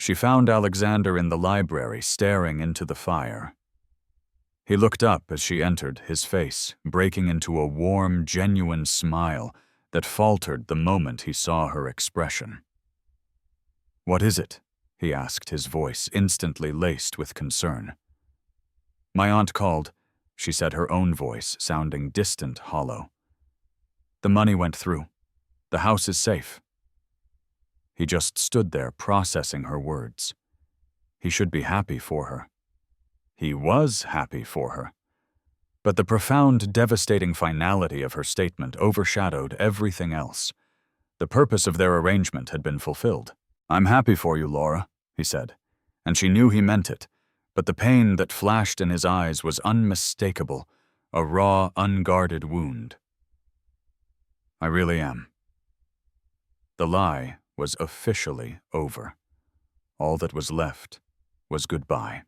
She found Alexander in the library, staring into the fire. He looked up as she entered, his face breaking into a warm, genuine smile that faltered the moment he saw her expression. "What is it?" he asked, his voice instantly laced with concern. "My aunt called," she said, her own voice sounding distant, hollow. "The money went through. The house is safe." He just stood there, processing her words. He should be happy for her. He was happy for her. But the profound, devastating finality of her statement overshadowed everything else. The purpose of their arrangement had been fulfilled. "I'm happy for you, Laura," he said, and she knew he meant it, but the pain that flashed in his eyes was unmistakable, a raw, unguarded wound. "I really am." The lie was officially over. All that was left was goodbye.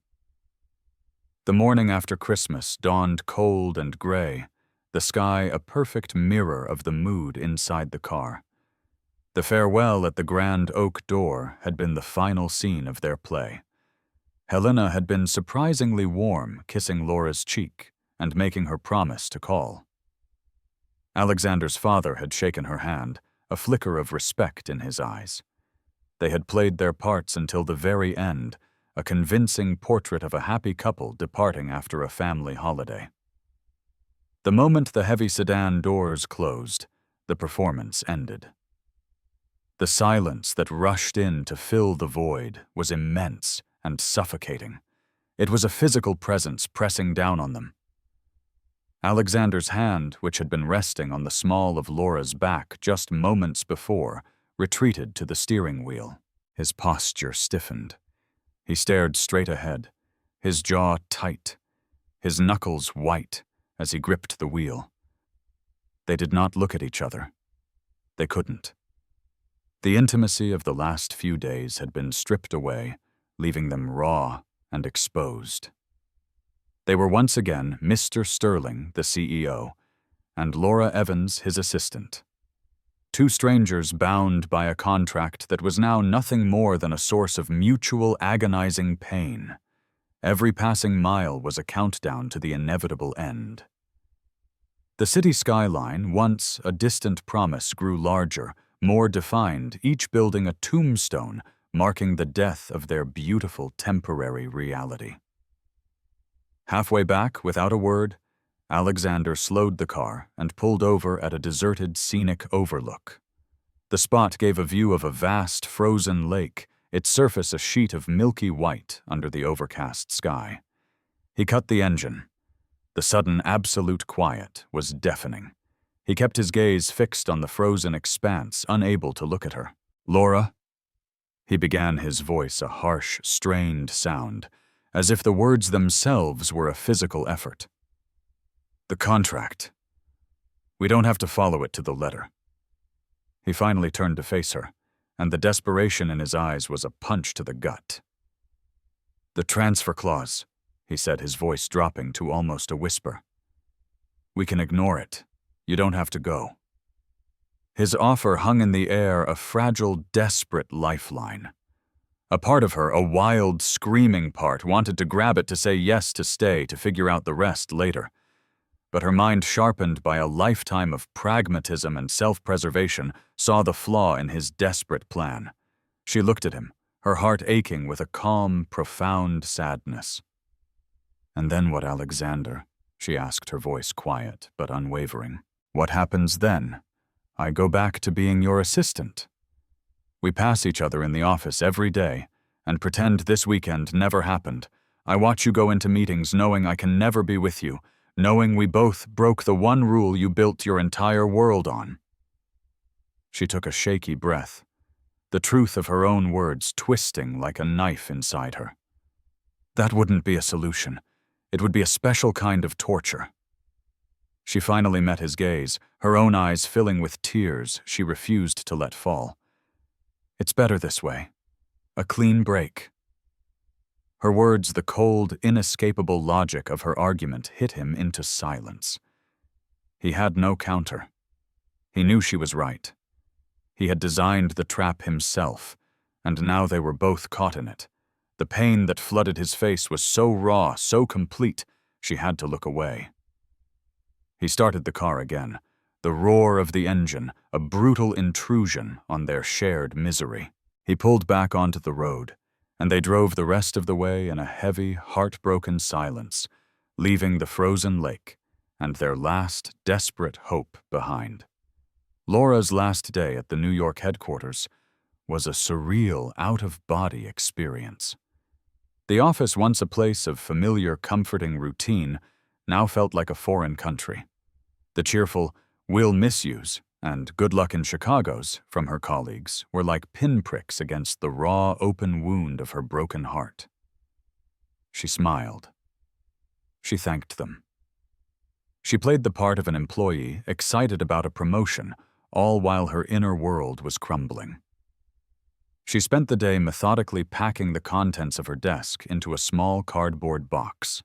The morning after Christmas dawned cold and gray, the sky a perfect mirror of the mood inside the car. The farewell at the grand oak door had been the final scene of their play. Helena had been surprisingly warm, kissing Laura's cheek and making her promise to call. Alexander's father had shaken her hand, a flicker of respect in his eyes. They had played their parts until the very end, a convincing portrait of a happy couple departing after a family holiday. The moment the heavy sedan doors closed, the performance ended. The silence that rushed in to fill the void was immense and suffocating. It was a physical presence pressing down on them. Alexander's hand, which had been resting on the small of Laura's back just moments before, retreated to the steering wheel. His posture stiffened. He stared straight ahead, his jaw tight, his knuckles white as he gripped the wheel. They did not look at each other. They couldn't. The intimacy of the last few days had been stripped away, leaving them raw and exposed. They were once again Mr. Sterling, the CEO, and Laura Evans, his assistant. Two strangers bound by a contract that was now nothing more than a source of mutual agonizing pain. Every passing mile was a countdown to the inevitable end. The city skyline, once a distant promise, grew larger, more defined, each building a tombstone marking the death of their beautiful temporary reality. Halfway back, without a word, Alexander slowed the car and pulled over at a deserted scenic overlook. The spot gave a view of a vast frozen lake, its surface a sheet of milky white under the overcast sky. He cut the engine. The sudden absolute quiet was deafening. He kept his gaze fixed on the frozen expanse, unable to look at her. "Laura?" He began, his voice a harsh, strained sound, as if the words themselves were a physical effort. "The contract. We don't have to follow it to the letter." He finally turned to face her, and the desperation in his eyes was a punch to the gut. "The transfer clause," he said, his voice dropping to almost a whisper. "We can ignore it. You don't have to go." His offer hung in the air, a fragile, desperate lifeline. A part of her, a wild, screaming part, wanted to grab it, to say yes, to stay, to figure out the rest later. But her mind, sharpened by a lifetime of pragmatism and self-preservation, saw the flaw in his desperate plan. She looked at him, her heart aching with a calm, profound sadness. "And then what, Alexander?" she asked, her voice quiet but unwavering. "What happens then? I go back to being your assistant. We pass each other in the office every day and pretend this weekend never happened. I watch you go into meetings knowing I can never be with you, knowing we both broke the one rule you built your entire world on." She took a shaky breath, the truth of her own words twisting like a knife inside her. That wouldn't be a solution. It would be a special kind of torture. She finally met his gaze, her own eyes filling with tears she refused to let fall. "It's better this way. A clean break." Her words, the cold, inescapable logic of her argument, hit him into silence. He had no counter. He knew she was right. He had designed the trap himself, and now they were both caught in it. The pain that flooded his face was so raw, so complete, she had to look away. He started the car again, the roar of the engine, a brutal intrusion on their shared misery. He pulled back onto the road, and they drove the rest of the way in a heavy, heartbroken silence, leaving the frozen lake and their last desperate hope behind. Laura's last day at the New York headquarters was a surreal, out-of-body experience. The office, once a place of familiar, comforting routine, now felt like a foreign country. The cheerful, "We'll miss yous" and "Good luck in Chicago's" from her colleagues were like pinpricks against the raw, open wound of her broken heart. She smiled. She thanked them. She played the part of an employee excited about a promotion, all while her inner world was crumbling. She spent the day methodically packing the contents of her desk into a small cardboard box.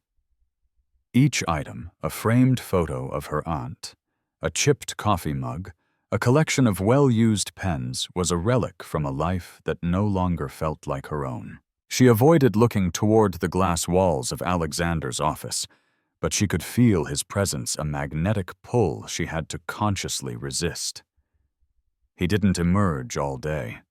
Each item, a framed photo of her aunt, a chipped coffee mug, a collection of well-used pens, was a relic from a life that no longer felt like her own. She avoided looking toward the glass walls of Alexander's office, but she could feel his presence, a magnetic pull she had to consciously resist. He didn't emerge all day.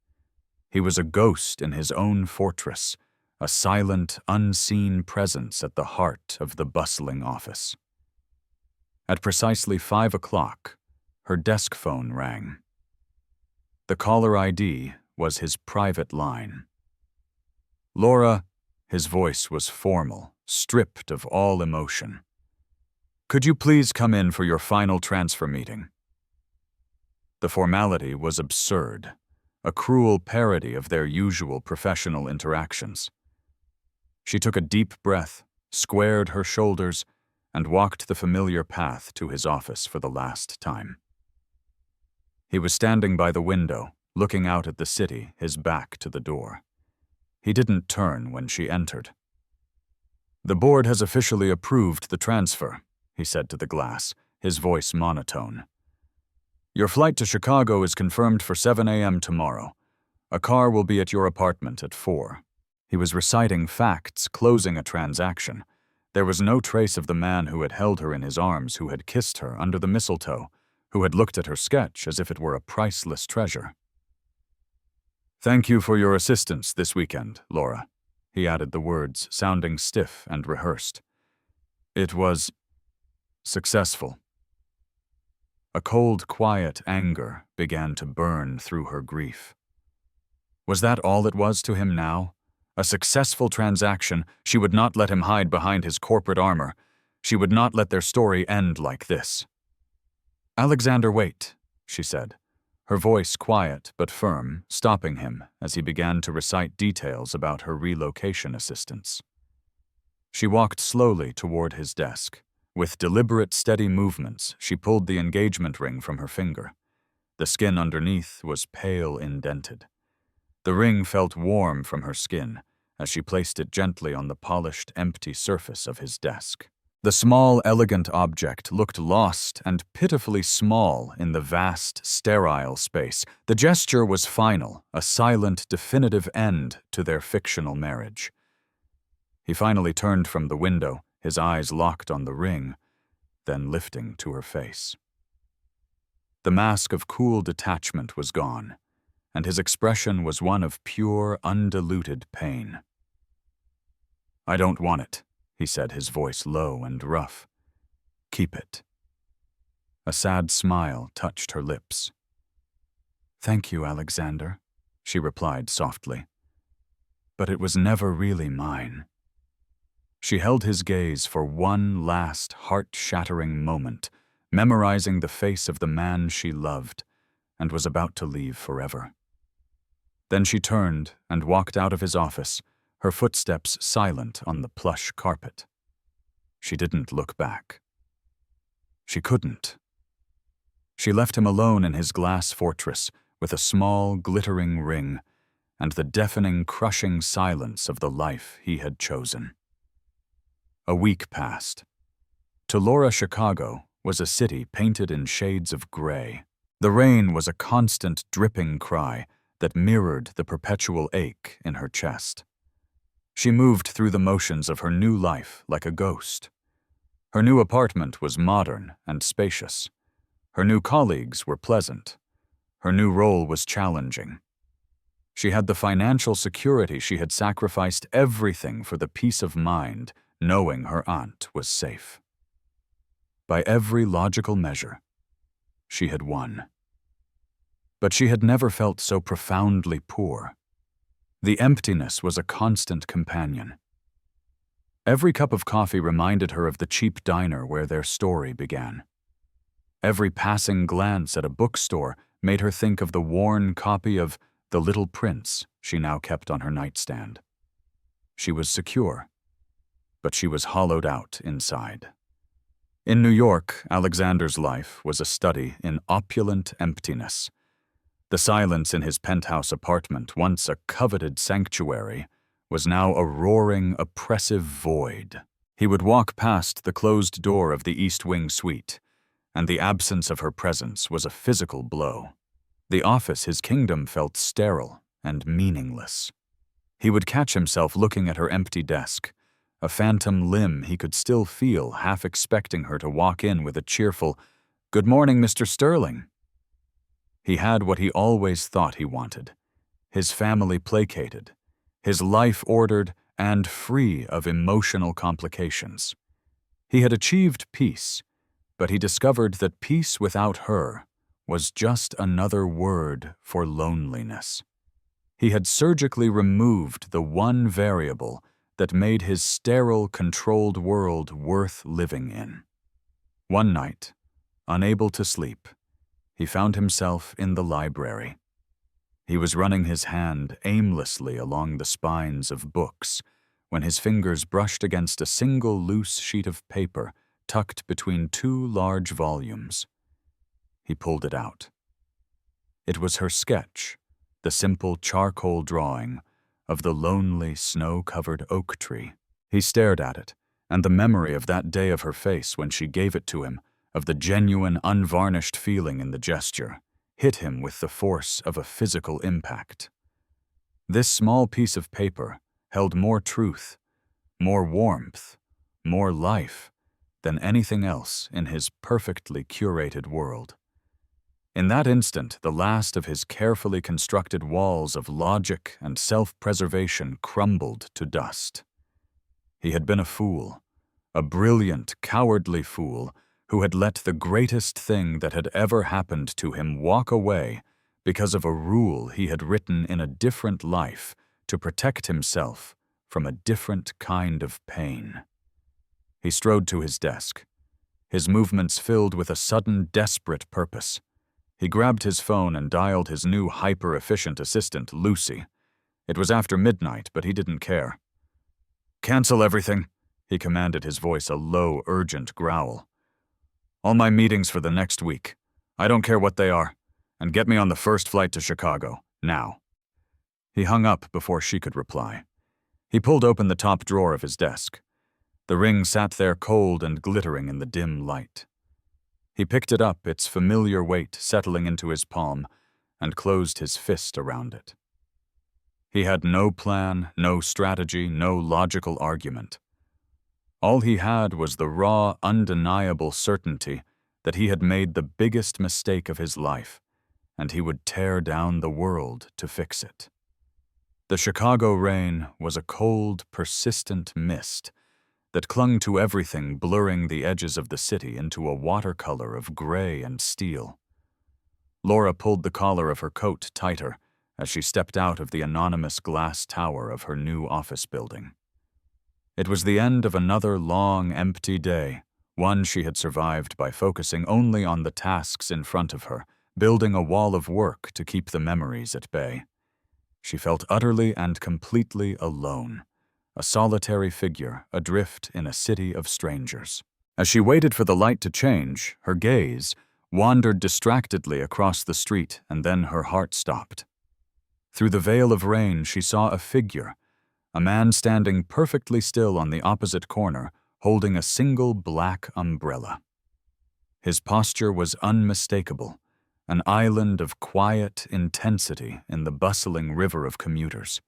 He was a ghost in his own fortress, a silent, unseen presence at the heart of the bustling office. At precisely 5 o'clock, her desk phone rang. The caller ID was his private line. "Laura," his voice was formal, stripped of all emotion. "Could you please come in for your final transfer meeting?" The formality was absurd, a cruel parody of their usual professional interactions. She took a deep breath, squared her shoulders, and walked the familiar path to his office for the last time. He was standing by the window, looking out at the city, his back to the door. He didn't turn when she entered. "The board has officially approved the transfer," he said to the glass, his voice monotone. "Your flight to Chicago is confirmed for 7 a.m. tomorrow. A car will be at your apartment at 4. He was reciting facts, closing a transaction. There was no trace of the man who had held her in his arms, who had kissed her under the mistletoe, who had looked at her sketch as if it were a priceless treasure. "Thank you for your assistance this weekend, Laura," he added the words, sounding stiff and rehearsed. "It was successful." A cold, quiet anger began to burn through her grief. Was that all it was to him now? A successful transaction. She would not let him hide behind his corporate armor. She would not let their story end like this. "Alexander, wait," she said, her voice quiet but firm, stopping him as he began to recite details about her relocation assistance. She walked slowly toward his desk. With deliberate, steady movements, she pulled the engagement ring from her finger. The skin underneath was pale indented. The ring felt warm from her skin as she placed it gently on the polished, empty surface of his desk. The small, elegant object looked lost and pitifully small in the vast, sterile space. The gesture was final, a silent, definitive end to their fictional marriage. He finally turned from the window, his eyes locked on the ring, then lifting to her face. The mask of cool detachment was gone, and his expression was one of pure, undiluted pain. "I don't want it," he said, his voice low and rough. "Keep it." A sad smile touched her lips. "Thank you, Alexander," she replied softly. "But it was never really mine." She held his gaze for one last heart-shattering moment, memorizing the face of the man she loved and was about to leave forever. Then she turned and walked out of his office, her footsteps silent on the plush carpet. She didn't look back. She couldn't. She left him alone in his glass fortress with a small, glittering ring and the deafening, crushing silence of the life he had chosen. A week passed. To Laura, Chicago was a city painted in shades of gray. The rain was a constant dripping cry that mirrored the perpetual ache in her chest. She moved through the motions of her new life like a ghost. Her new apartment was modern and spacious. Her new colleagues were pleasant. Her new role was challenging. She had the financial security. She had sacrificed everything for the peace of mind, knowing her aunt was safe. By every logical measure, she had won. But she had never felt so profoundly poor. The emptiness was a constant companion. Every cup of coffee reminded her of the cheap diner where their story began. Every passing glance at a bookstore made her think of the worn copy of The Little Prince she now kept on her nightstand. She was secure, but she was hollowed out inside. In New York, Alexander's life was a study in opulent emptiness. The silence in his penthouse apartment, once a coveted sanctuary, was now a roaring, oppressive void. He would walk past the closed door of the East Wing suite, and the absence of her presence was a physical blow. The office, his kingdom, felt sterile and meaningless. He would catch himself looking at her empty desk, a phantom limb he could still feel, half expecting her to walk in with a cheerful, "Good morning, Mr. Sterling." He had what he always thought he wanted, his family placated, his life ordered and free of emotional complications. He had achieved peace, but he discovered that peace without her was just another word for loneliness. He had surgically removed the one variable that made his sterile, controlled world worth living in. One night, unable to sleep, he found himself in the library. He was running his hand aimlessly along the spines of books when his fingers brushed against a single loose sheet of paper tucked between two large volumes. He pulled it out. It was her sketch, the simple charcoal drawing of the lonely, snow-covered oak tree. He stared at it, and the memory of that day of her face when she gave it to him, of the genuine, unvarnished feeling in the gesture, hit him with the force of a physical impact. This small piece of paper held more truth, more warmth, more life than anything else in his perfectly curated world. In that instant, the last of his carefully constructed walls of logic and self-preservation crumbled to dust. He had been a fool, a brilliant, cowardly fool who had let the greatest thing that had ever happened to him walk away because of a rule he had written in a different life to protect himself from a different kind of pain. He strode to his desk, his movements filled with a sudden, desperate purpose. He grabbed his phone and dialed his new hyper-efficient assistant, Lucy. It was after midnight, but he didn't care. "Cancel everything," he commanded, his voice a low, urgent growl. "All my meetings for the next week. I don't care what they are. And get me on the first flight to Chicago, now." He hung up before she could reply. He pulled open the top drawer of his desk. The ring sat there cold and glittering in the dim light. He picked it up, its familiar weight settling into his palm, and closed his fist around it. He had no plan, no strategy, no logical argument. All he had was the raw, undeniable certainty that he had made the biggest mistake of his life, and he would tear down the world to fix it. The Chicago rain was a cold, persistent mist that clung to everything, blurring the edges of the city into a watercolor of gray and steel. Laura pulled the collar of her coat tighter as she stepped out of the anonymous glass tower of her new office building. It was the end of another long, empty day, one she had survived by focusing only on the tasks in front of her, building a wall of work to keep the memories at bay. She felt utterly and completely alone, a solitary figure adrift in a city of strangers. As she waited for the light to change, her gaze wandered distractedly across the street, and then her heart stopped. Through the veil of rain, she saw a figure, a man standing perfectly still on the opposite corner, holding a single black umbrella. His posture was unmistakable, an island of quiet intensity in the bustling river of commuters.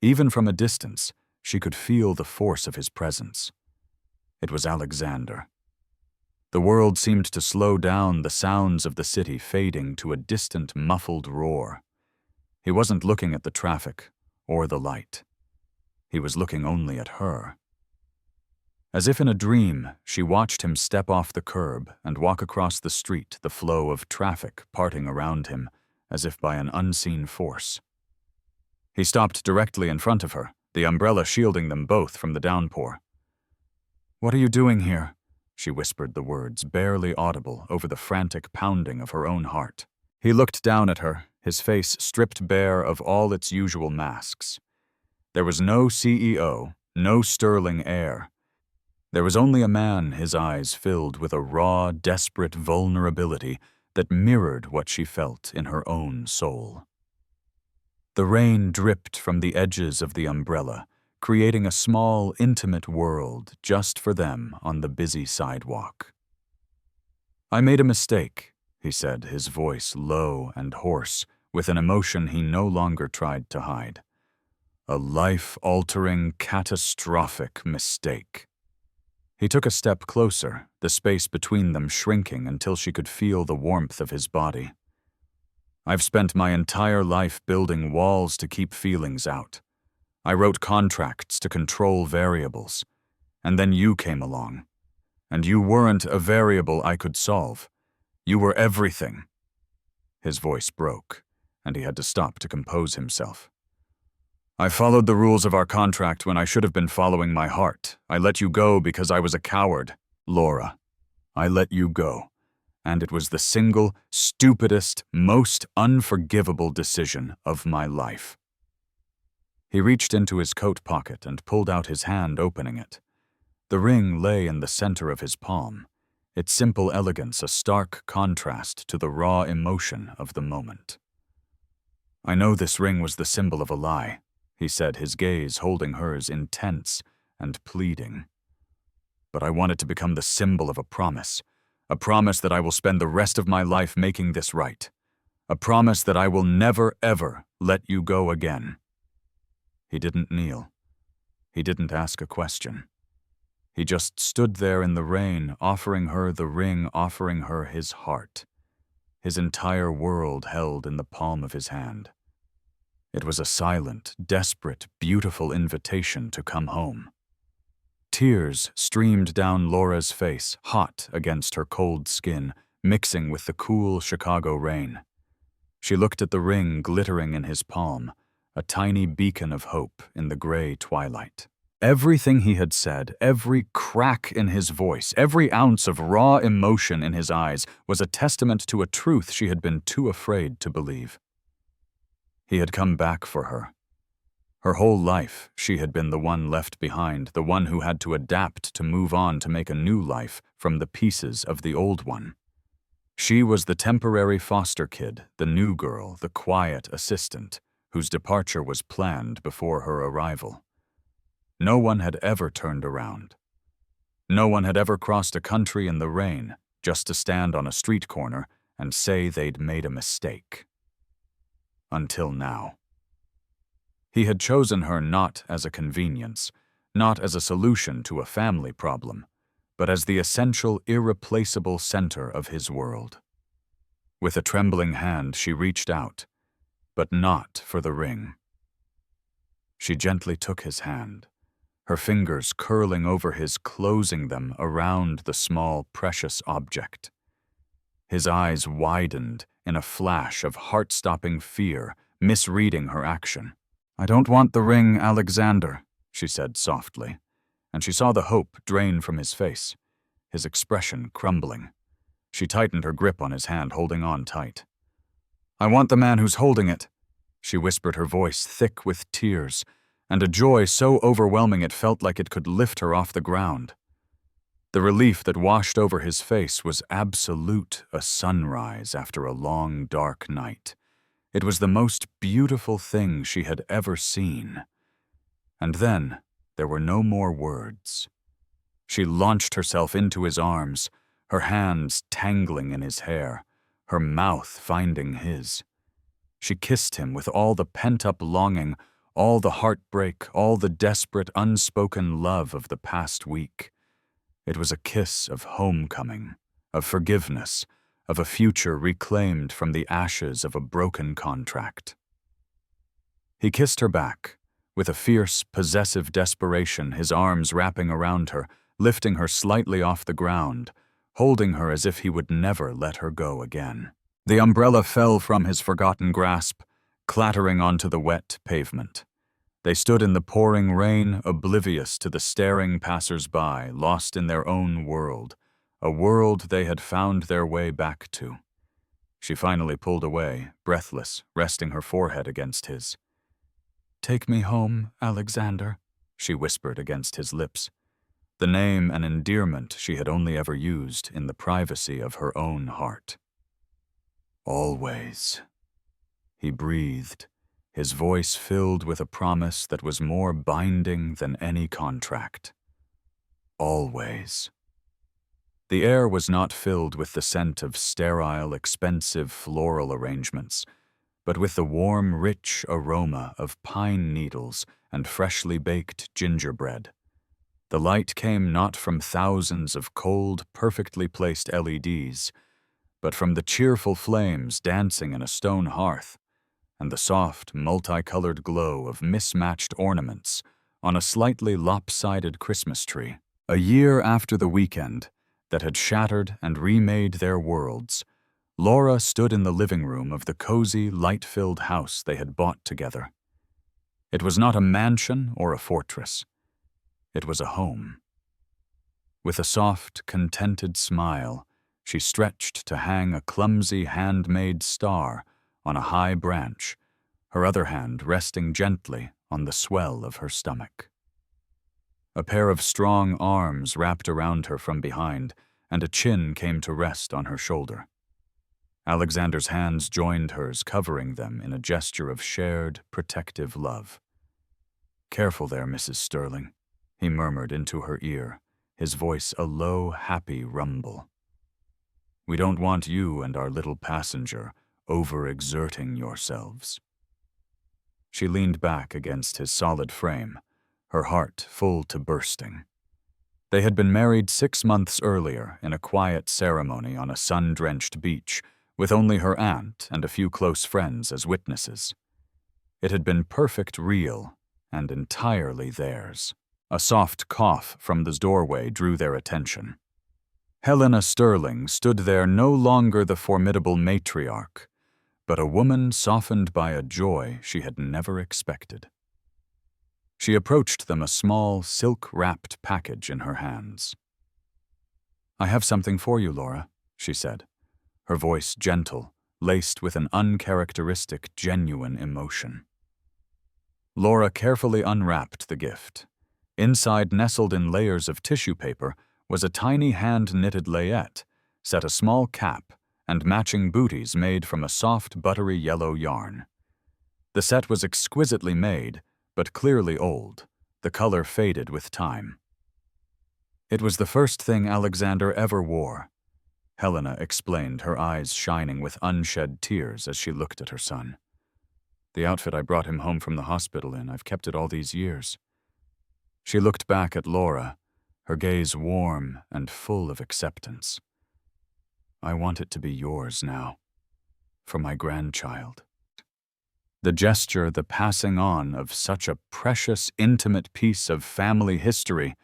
Even from a distance, she could feel the force of his presence. It was Alexander. The world seemed to slow down, the sounds of the city fading to a distant, muffled roar. He wasn't looking at the traffic or the light. He was looking only at her. As if in a dream, she watched him step off the curb and walk across the street, the flow of traffic parting around him as if by an unseen force. He stopped directly in front of her, the umbrella shielding them both from the downpour. "What are you doing here?" She whispered the words, barely audible over the frantic pounding of her own heart. He looked down at her, his face stripped bare of all its usual masks. There was no CEO, no sterling air. There was only a man, his eyes filled with a raw, desperate vulnerability that mirrored what she felt in her own soul. The rain dripped from the edges of the umbrella, creating a small, intimate world just for them on the busy sidewalk. "I made a mistake," he said, his voice low and hoarse, with an emotion he no longer tried to hide. "A life-altering, catastrophic mistake." He took a step closer, the space between them shrinking until she could feel the warmth of his body. "I've spent my entire life building walls to keep feelings out. I wrote contracts to control variables. And then you came along. And you weren't a variable I could solve. You were everything." His voice broke, and he had to stop to compose himself. "I followed the rules of our contract when I should have been following my heart. I let you go because I was a coward, Laura. I let you go. And it was the single, stupidest, most unforgivable decision of my life." He reached into his coat pocket and pulled out his hand, opening it. The ring lay in the center of his palm, its simple elegance a stark contrast to the raw emotion of the moment. "I know this ring was the symbol of a lie," he said, his gaze holding hers intense and pleading. "But I want it to become the symbol of a promise that I will spend the rest of my life making this right, a promise that I will never, ever let you go again." He didn't kneel. He didn't ask a question. He just stood there in the rain, offering her the ring, offering her his heart, his entire world held in the palm of his hand. It was a silent, desperate, beautiful invitation to come home. Tears streamed down Laura's face, hot against her cold skin, mixing with the cool Chicago rain. She looked at the ring glittering in his palm, a tiny beacon of hope in the gray twilight. Everything he had said, every crack in his voice, every ounce of raw emotion in his eyes was a testament to a truth she had been too afraid to believe. He had come back for her. Her whole life, she had been the one left behind, the one who had to adapt to move on to make a new life from the pieces of the old one. She was the temporary foster kid, the new girl, the quiet assistant, whose departure was planned before her arrival. No one had ever turned around. No one had ever crossed a country in the rain just to stand on a street corner and say they'd made a mistake. Until now. He had chosen her not as a convenience, not as a solution to a family problem, but as the essential, irreplaceable center of his world. With a trembling hand, she reached out, but not for the ring. She gently took his hand, her fingers curling over his, closing them around the small, precious object. His eyes widened in a flash of heart-stopping fear, misreading her action. "I don't want the ring, Alexander," she said softly, and she saw the hope drain from his face, his expression crumbling. She tightened her grip on his hand, holding on tight. "I want the man who's holding it," she whispered, her voice thick with tears, and a joy so overwhelming it felt like it could lift her off the ground. The relief that washed over his face was absolute, a sunrise after a long, dark night. It was the most beautiful thing she had ever seen. And then there were no more words. She launched herself into his arms, her hands tangling in his hair, her mouth finding his. She kissed him with all the pent-up longing, all the heartbreak, all the desperate, unspoken love of the past week. It was a kiss of homecoming, of forgiveness, of a future reclaimed from the ashes of a broken contract. He kissed her back, with a fierce, possessive desperation, his arms wrapping around her, lifting her slightly off the ground, holding her as if he would never let her go again. The umbrella fell from his forgotten grasp, clattering onto the wet pavement. They stood in the pouring rain, oblivious to the staring passers-by, lost in their own world, a world they had found their way back to. She finally pulled away, breathless, resting her forehead against his. "Take me home, Alexander," she whispered against his lips, the name and endearment she had only ever used in the privacy of her own heart. "Always," he breathed, his voice filled with a promise that was more binding than any contract. "Always." The air was not filled with the scent of sterile, expensive floral arrangements, but with the warm, rich aroma of pine needles and freshly baked gingerbread. The light came not from thousands of cold, perfectly placed LEDs, but from the cheerful flames dancing in a stone hearth, and the soft, multicolored glow of mismatched ornaments on a slightly lopsided Christmas tree. A year after the weekend that had shattered and remade their worlds, Laura stood in the living room of the cozy, light-filled house they had bought together. It was not a mansion or a fortress. It was a home. With a soft, contented smile, she stretched to hang a clumsy, handmade star on a high branch, her other hand resting gently on the swell of her stomach. A pair of strong arms wrapped around her from behind, and a chin came to rest on her shoulder. Alexander's hands joined hers, covering them in a gesture of shared, protective love. "Careful there, Mrs. Sterling," he murmured into her ear, his voice a low, happy rumble. "We don't want you and our little passenger overexerting yourselves." She leaned back against his solid frame, her heart full to bursting. They had been married 6 months earlier in a quiet ceremony on a sun-drenched beach, with only her aunt and a few close friends as witnesses. It had been perfect, real, and entirely theirs. A soft cough from the doorway drew their attention. Helena Sterling stood there, no longer the formidable matriarch, but a woman softened by a joy she had never expected. She approached them, a small, silk-wrapped package in her hands. "I have something for you, Laura," she said, her voice gentle, laced with an uncharacteristic, genuine emotion. Laura carefully unwrapped the gift. Inside, nestled in layers of tissue paper, was a tiny hand-knitted layette, set a small cap, and matching booties made from a soft, buttery yellow yarn. The set was exquisitely made, but clearly old, the color faded with time. It was the first thing Alexander ever wore, Helena explained, her eyes shining with unshed tears as she looked at her son. "The outfit I brought him home from the hospital in. I've kept it all these years." She looked back at Laura, her gaze warm and full of acceptance. "I want it to be yours now, for my grandchild." The gesture, the passing on of such a precious, intimate piece of family history,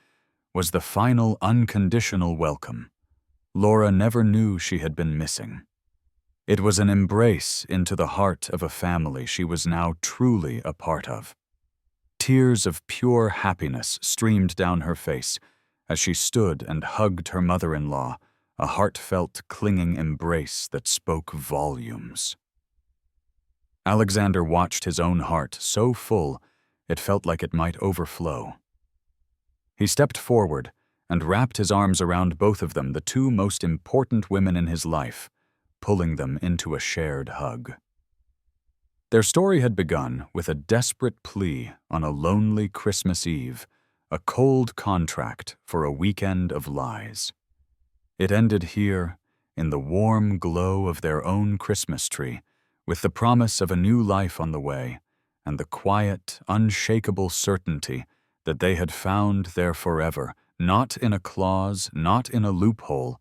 was the final unconditional welcome Laura never knew she had been missing. It was an embrace into the heart of a family she was now truly a part of. Tears of pure happiness streamed down her face as she stood and hugged her mother-in-law, a heartfelt, clinging embrace that spoke volumes. Alexander watched his own heart so full it felt like it might overflow. He stepped forward and wrapped his arms around both of them, the two most important women in his life, pulling them into a shared hug. Their story had begun with a desperate plea on a lonely Christmas Eve, a cold contract for a weekend of lies. It ended here, in the warm glow of their own Christmas tree, with the promise of a new life on the way, and the quiet, unshakable certainty that they had found their forever, not in a clause, not in a loophole,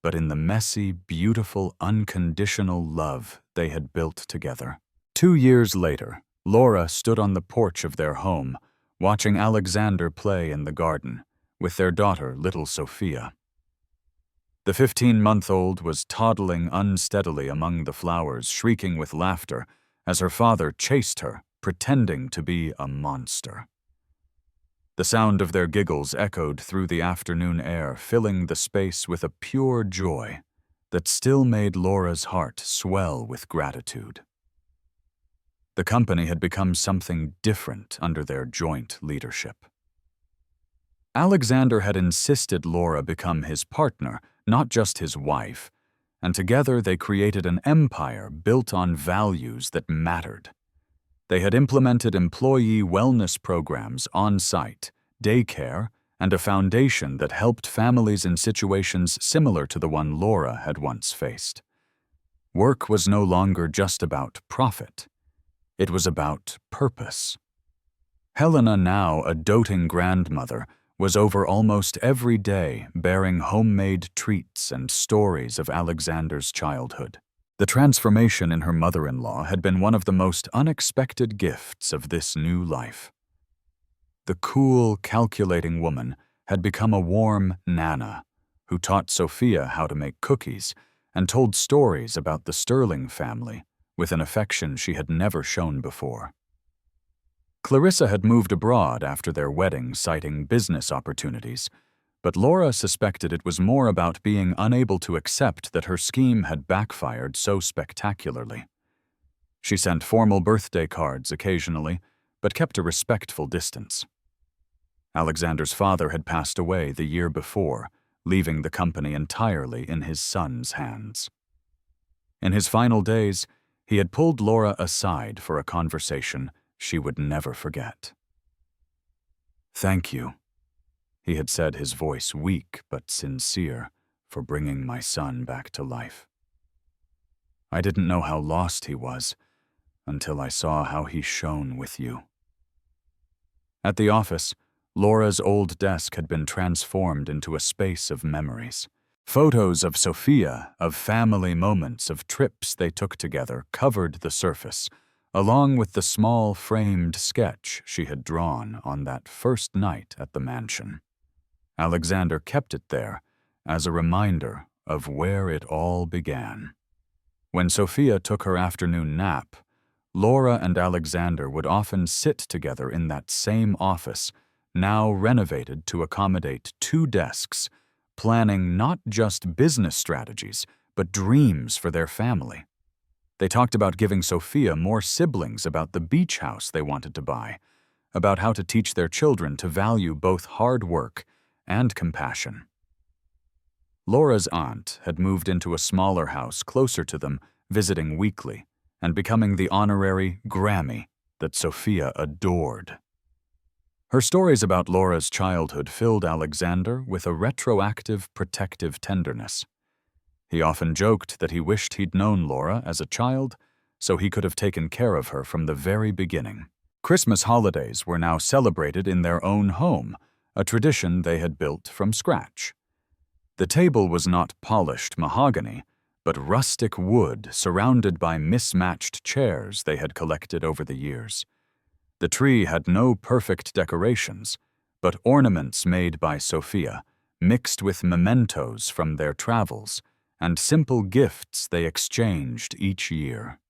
but in the messy, beautiful, unconditional love they had built together. 2 years later, Laura stood on the porch of their home, watching Alexander play in the garden, with their daughter, little Sophia. The 15-month-old was toddling unsteadily among the flowers, shrieking with laughter as her father chased her, pretending to be a monster. The sound of their giggles echoed through the afternoon air, filling the space with a pure joy that still made Laura's heart swell with gratitude. The company had become something different under their joint leadership. Alexander had insisted Laura become his partner, not just his wife, and together they created an empire built on values that mattered. They had implemented employee wellness programs on site, daycare, and a foundation that helped families in situations similar to the one Laura had once faced. Work was no longer just about profit. It was about purpose. Helena, now a doting grandmother, was over almost every day bearing homemade treats and stories of Alexander's childhood. The transformation in her mother-in-law had been one of the most unexpected gifts of this new life. The cool, calculating woman had become a warm Nana who taught Sophia how to make cookies and told stories about the Sterling family with an affection she had never shown before. Clarissa had moved abroad after their wedding, citing business opportunities, but Laura suspected it was more about being unable to accept that her scheme had backfired so spectacularly. She sent formal birthday cards occasionally, but kept a respectful distance. Alexander's father had passed away the year before, leaving the company entirely in his son's hands. In his final days, he had pulled Laura aside for a conversation she would never forget. "Thank you," he had said, his voice weak but sincere, "for bringing my son back to life. I didn't know how lost he was until I saw how he shone with you." At the office, Laura's old desk had been transformed into a space of memories. Photos of Sophia, of family moments, of trips they took together covered the surface, along with the small framed sketch she had drawn on that first night at the mansion. Alexander kept it there as a reminder of where it all began. When Sophia took her afternoon nap, Laura and Alexander would often sit together in that same office, now renovated to accommodate 2 desks, planning not just business strategies, but dreams for their family. They talked about giving Sophia more siblings, about the beach house they wanted to buy, about how to teach their children to value both hard work and compassion. Laura's aunt had moved into a smaller house closer to them, visiting weekly, and becoming the honorary Grammy that Sophia adored. Her stories about Laura's childhood filled Alexander with a retroactive protective tenderness. He often joked that he wished he'd known Laura as a child, so he could have taken care of her from the very beginning. Christmas holidays were now celebrated in their own home, a tradition they had built from scratch. The table was not polished mahogany, but rustic wood surrounded by mismatched chairs they had collected over the years. The tree had no perfect decorations, but ornaments made by Sophia, mixed with mementos from their travels, and simple gifts they exchanged each year.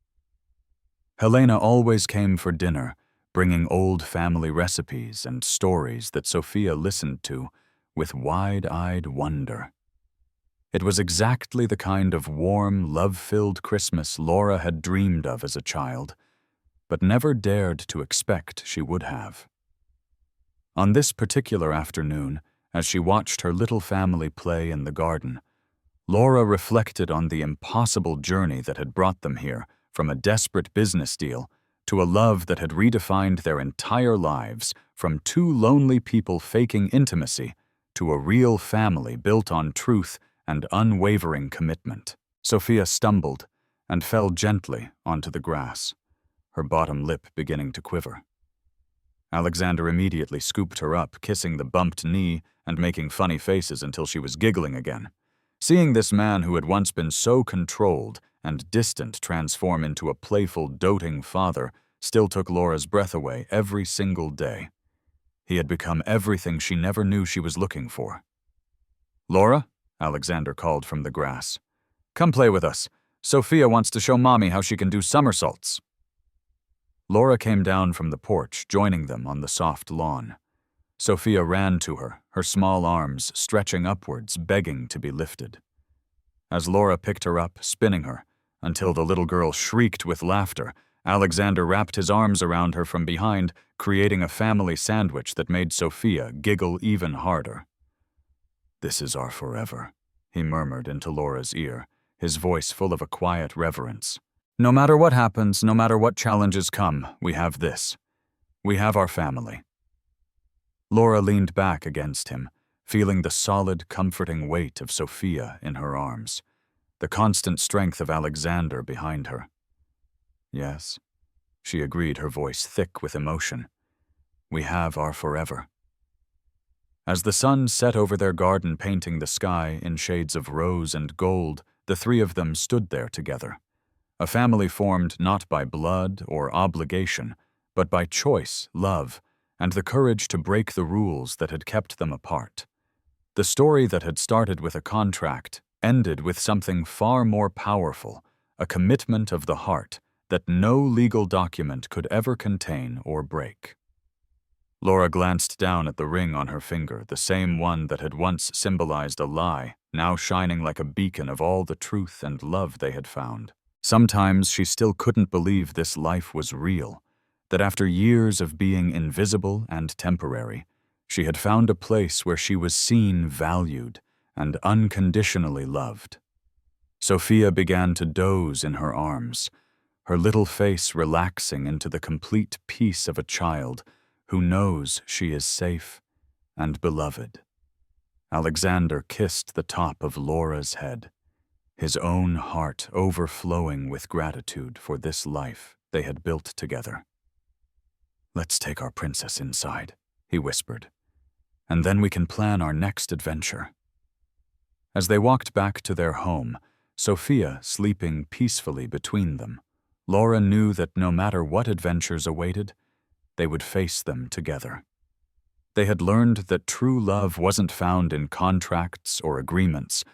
Helena always came for dinner, bringing old family recipes and stories that Sophia listened to with wide-eyed wonder. It was exactly the kind of warm, love-filled Christmas Laura had dreamed of as a child, but never dared to expect she would have. On this particular afternoon, as she watched her little family play in the garden, Laura reflected on the impossible journey that had brought them here, from a desperate business deal to a love that had redefined their entire lives, from 2 lonely people faking intimacy to a real family built on truth and unwavering commitment. Sophia stumbled and fell gently onto the grass, her bottom lip beginning to quiver. Alexander immediately scooped her up, kissing the bumped knee and making funny faces until she was giggling again. Seeing this man who had once been so controlled and distant transform into a playful, doting father still took Laura's breath away every single day. He had become everything she never knew she was looking for. "Laura," Alexander called from the grass, "come play with us. Sophia wants to show Mommy how she can do somersaults." Laura came down from the porch, joining them on the soft lawn. Sophia ran to her, her small arms stretching upwards, begging to be lifted. As Laura picked her up, spinning her, until the little girl shrieked with laughter, Alexander wrapped his arms around her from behind, creating a family sandwich that made Sophia giggle even harder. "This is our forever," he murmured into Laura's ear, his voice full of a quiet reverence. "No matter what happens, no matter what challenges come, we have this. We have our family." Laura leaned back against him, feeling the solid, comforting weight of Sophia in her arms, the constant strength of Alexander behind her. "Yes," she agreed, her voice thick with emotion. "We have our forever." As the sun set over their garden, painting the sky in shades of rose and gold, the 3 of them stood there together. A family formed not by blood or obligation, but by choice, love, and the courage to break the rules that had kept them apart. The story that had started with a contract ended with something far more powerful, a commitment of the heart that no legal document could ever contain or break. Laura glanced down at the ring on her finger, the same one that had once symbolized a lie, now shining like a beacon of all the truth and love they had found. Sometimes she still couldn't believe this life was real, that after years of being invisible and temporary, she had found a place where she was seen, valued, and unconditionally loved. Sophia began to doze in her arms, her little face relaxing into the complete peace of a child who knows she is safe and beloved. Alexander kissed the top of Laura's head, his own heart overflowing with gratitude for this life they had built together. "Let's take our princess inside," he whispered, "and then we can plan our next adventure." As they walked back to their home, Sophia sleeping peacefully between them, Laura knew that no matter what adventures awaited, they would face them together. They had learned that true love wasn't found in contracts or agreements,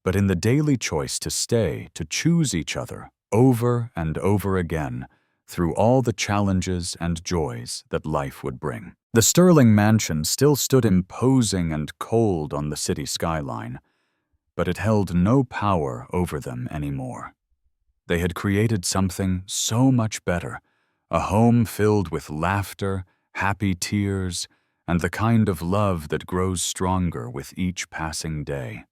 but in the daily choice to stay, to choose each other over and over again through all the challenges and joys that life would bring. The Sterling mansion still stood imposing and cold on the city skyline, but it held no power over them anymore. They had created something so much better, a home filled with laughter, happy tears, and the kind of love that grows stronger with each passing day.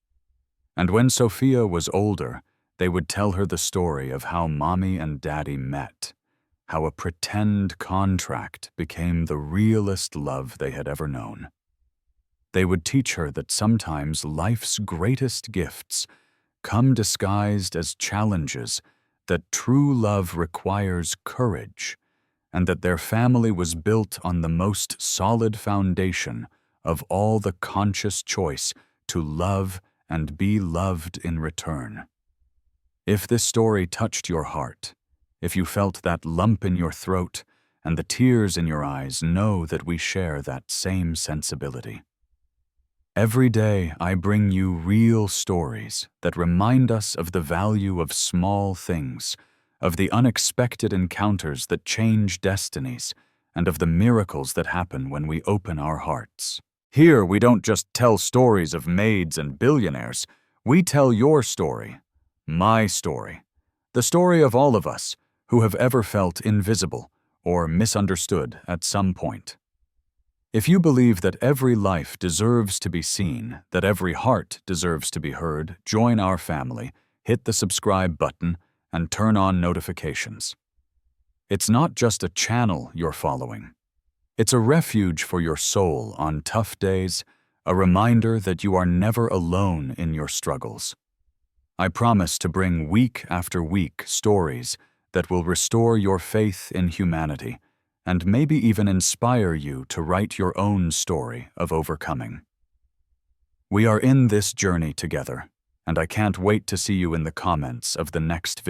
And when Sophia was older, they would tell her the story of how Mommy and Daddy met, how a pretend contract became the realest love they had ever known. They would teach her that sometimes life's greatest gifts come disguised as challenges, that true love requires courage, and that their family was built on the most solid foundation of all the conscious choice to love and be loved in return. If this story touched your heart, if you felt that lump in your throat and the tears in your eyes, know that we share that same sensibility. Every day I bring you real stories that remind us of the value of small things, of the unexpected encounters that change destinies, and of the miracles that happen when we open our hearts. Here we don't just tell stories of maids and billionaires, we tell your story, my story, the story of all of us who have ever felt invisible or misunderstood at some point. If you believe that every life deserves to be seen, that every heart deserves to be heard, join our family, hit the subscribe button, and turn on notifications. It's not just a channel you're following. It's a refuge for your soul on tough days, a reminder that you are never alone in your struggles. I promise to bring week after week stories that will restore your faith in humanity, and maybe even inspire you to write your own story of overcoming. We are in this journey together, and I can't wait to see you in the comments of the next video.